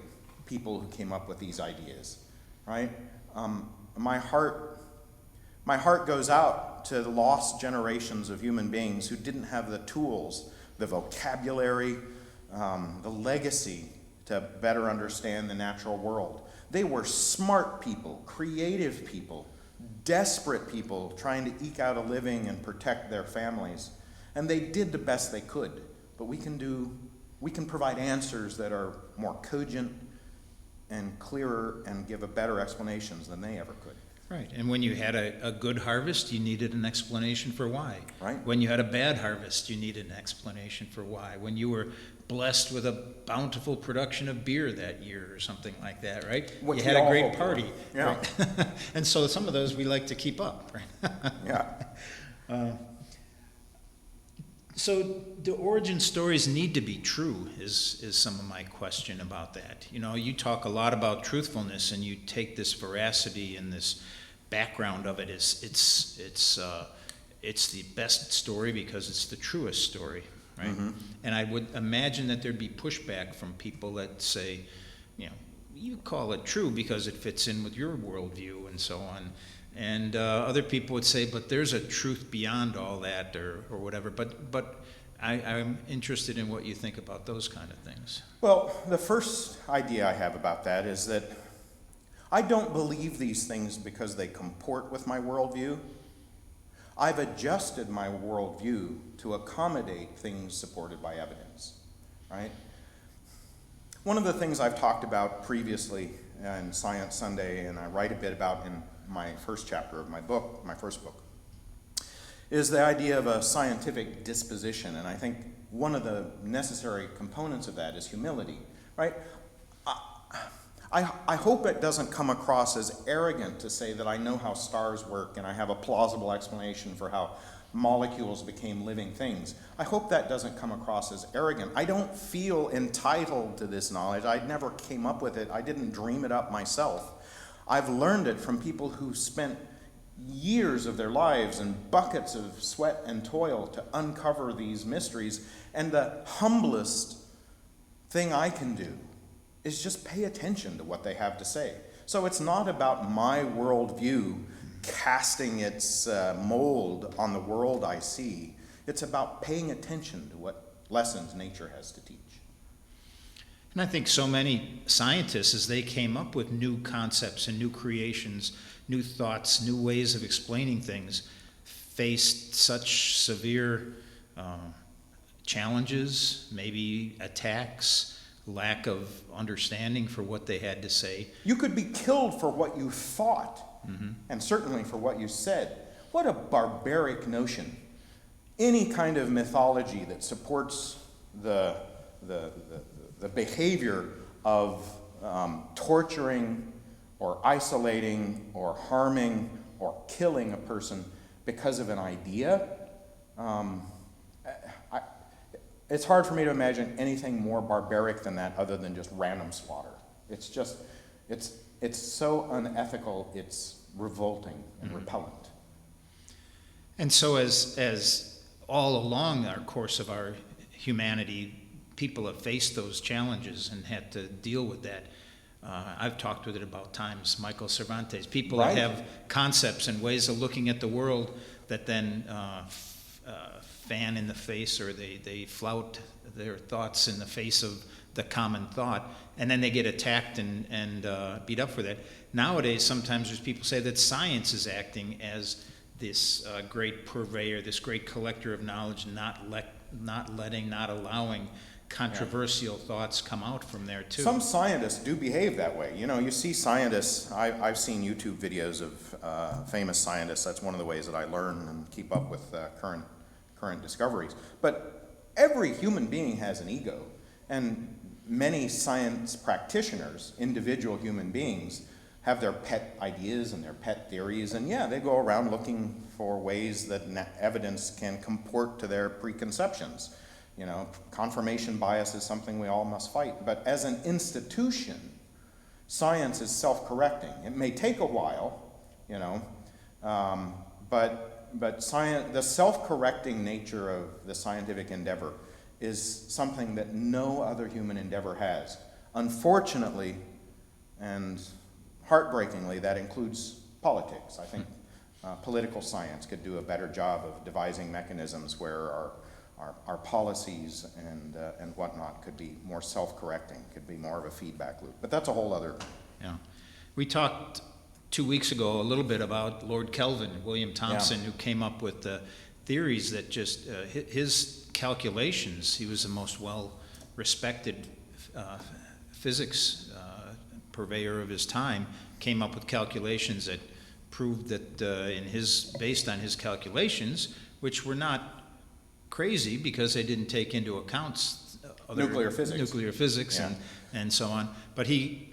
people who came up with these ideas, right? My heart goes out to the lost generations of human beings who didn't have the tools, the vocabulary, the legacy to better understand the natural world. They were smart people, creative people, desperate people trying to eke out a living and protect their families. And they did the best they could. But we can provide answers that are more cogent and clearer and give a better explanations than they ever could. Right. And when you had a good harvest, you needed an explanation for why. Right. When you had a bad harvest, you needed an explanation for why. When you were blessed with a bountiful production of beer that year or something like that, right? What you we had a all great hope for. party. Yeah. Right? And so some of those we like to keep up, right? Yeah. So the origin stories need to be true is some of my question about that. You know, you talk a lot about truthfulness, and you take this veracity and this background of it as it's the best story because it's the truest story, right? And I would imagine that there'd be pushback from people that say, you know, you call it true because it fits in with your worldview and so on. And other people would say, but there's a truth beyond all that, or whatever. But I'm interested in what you think about those kind of things. Well, the first idea I have about that is that I don't believe these things because they comport with my worldview. I've adjusted my worldview to accommodate things supported by evidence, right? One of the things I've talked about previously in Science Sunday, and I write a bit about in my first chapter of my book, my first book, is the idea of a scientific disposition. And I think one of the necessary components of that is humility, right? I hope it doesn't come across as arrogant to say that I know how stars work and I have a plausible explanation for how molecules became living things. I hope that doesn't come across as arrogant. I don't feel entitled to this knowledge. I never came up with it. I didn't dream it up myself. I've learned it from people who spent years of their lives and buckets of sweat and toil to uncover these mysteries. And the humblest thing I can do is just pay attention to what they have to say. So it's not about my worldview casting its mold on the world I see. It's about paying attention to what lessons nature has to teach. And I think so many scientists, as they came up with new concepts and new creations, new thoughts, new ways of explaining things, faced such severe challenges, maybe attacks, lack of understanding for what they had to say. You could be killed for what you thought, and certainly for what you said. What a barbaric notion. Any kind of mythology that supports the behavior of torturing or isolating or harming or killing a person because of an idea, it's hard for me to imagine anything more barbaric than that other than just random slaughter. It's just, it's so unethical, it's revolting and repellent. And so as all along our course of our humanity, people have faced those challenges and had to deal with that. I've talked with it about times, Michael Cervantes. People Right. have concepts and ways of looking at the world that then fan in the face, or they flout their thoughts in the face of the common thought, and then they get attacked and beat up for that. Nowadays, sometimes there's people say that science is acting as this great purveyor, this great collector of knowledge, not allowing controversial thoughts come out from there too. Some scientists do behave that way. You know, you see scientists, I've seen YouTube videos of famous scientists. That's one of the ways that I learn and keep up with current current discoveries. But every human being has an ego, and many science practitioners, individual human beings, have their pet ideas and their pet theories, and yeah, they go around looking for ways that evidence can comport to their preconceptions. You know, confirmation bias is something we all must fight, but as an institution, science is self-correcting. It may take a while, you know, but science, the self-correcting nature of the scientific endeavor is something that no other human endeavor has. Unfortunately, and heartbreakingly, that includes politics. I think political science could do a better job of devising mechanisms where our policies and whatnot could be more self-correcting, could be more of a feedback loop. But that's a whole other... Yeah. We talked 2 weeks ago a little bit about Lord Kelvin, William Thompson, who came up with the theories that just, his calculations, he was the most well-respected physics purveyor of his time, came up with calculations that proved that based on his calculations, which were not crazy because they didn't take into account other nuclear physics yeah. and so on. But he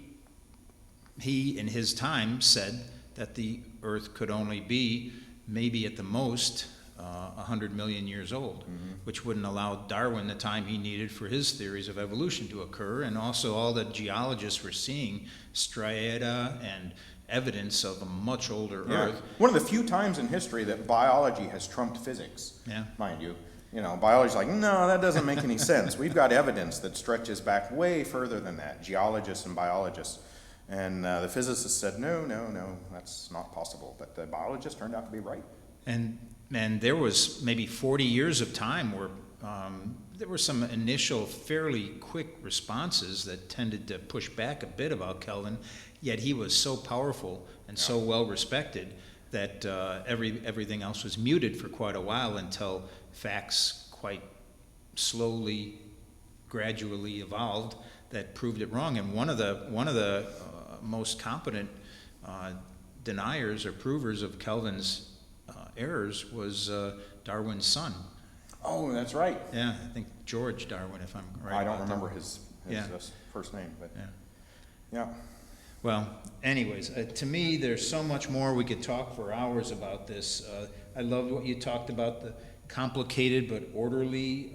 in his time said that the Earth could only be maybe at the most 100 million years old, which wouldn't allow Darwin the time he needed for his theories of evolution to occur. And also all the geologists were seeing striata and evidence of a much older Earth. One of the few times in history that biology has trumped physics, mind you. You know, biology's like, no, that doesn't make any sense. We've got evidence that stretches back way further than that, geologists and biologists. And the physicists said, no, that's not possible. But the biologists turned out to be right. And there was maybe 40 years of time where there were some initial fairly quick responses that tended to push back a bit about Kelvin, yet he was so powerful and so well respected that everything else was muted for quite a while until facts quite slowly, gradually evolved that proved it wrong. And one of the most competent deniers or provers of Kelvin's errors was Darwin's son. Oh, that's right. Yeah, I think George Darwin, if I'm right. I don't remember his first name, but yeah. Well, anyways, to me, there's so much more. We could talk for hours about this. I loved what you talked about, the complicated but orderly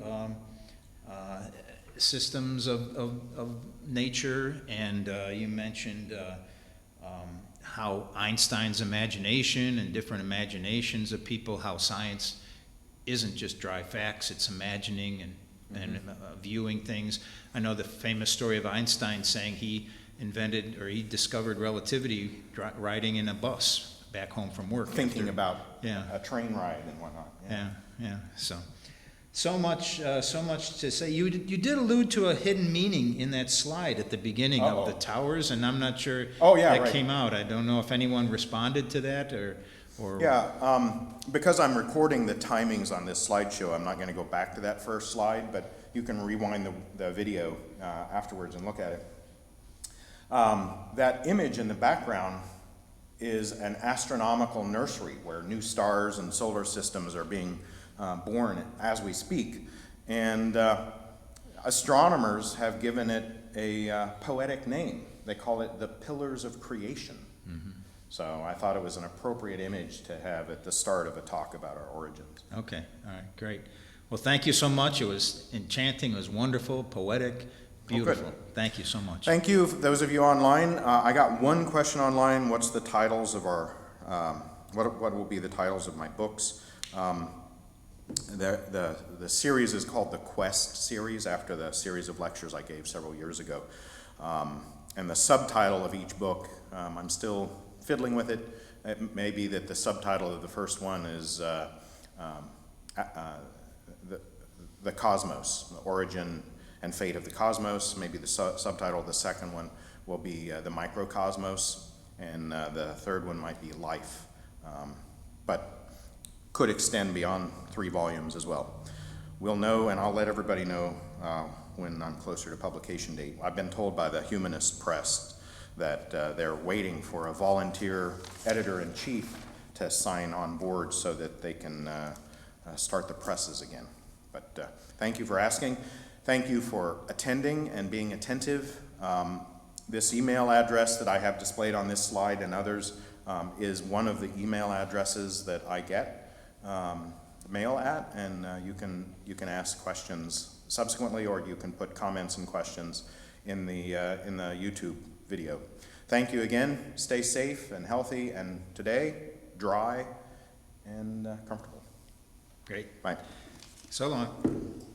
systems of nature, and you mentioned how Einstein's imagination and different imaginations of people, how science isn't just dry facts, it's imagining and viewing things. I know the famous story of Einstein saying he invented or he discovered relativity riding in a bus back home from work. Thinking about a train ride and whatnot. Yeah. So much to say. You did allude to a hidden meaning in that slide at the beginning of the towers, and I'm not sure that came out. I don't know if anyone responded to that or. Because I'm recording the timings on this slideshow, I'm not going to go back to that first slide, but you can rewind the video afterwards and look at it. That image in the background is an astronomical nursery where new stars and solar systems are being born as we speak. And astronomers have given it a poetic name. They call it the Pillars of Creation. So I thought it was an appropriate image to have at the start of a talk about our origins. Okay, all right, great. Well, thank you so much. It was enchanting, it was wonderful, poetic, beautiful. Thank you so much. Thank you, those of you online. I got one question online. What's the titles of our, what will be the titles of my books? The series is called the Quest series, after the series of lectures I gave several years ago. And the subtitle of each book, I'm still fiddling with it. It may be that the subtitle of the first one is the Cosmos, the origin and fate of the cosmos. Maybe the subtitle of the second one will be the microcosmos, and the third one might be life, but could extend beyond 3 volumes as well. We'll know, and I'll let everybody know when I'm closer to publication date. I've been told by the Humanist Press that they're waiting for a volunteer editor-in-chief to sign on board so that they can start the presses again. But thank you for asking. Thank you for attending and being attentive. This email address that I have displayed on this slide and others is one of the email addresses that I get mail at, and you can ask questions subsequently, or you can put comments and questions in the YouTube video. Thank you again. Stay safe and healthy, and today, dry and comfortable. Great. Bye. So long.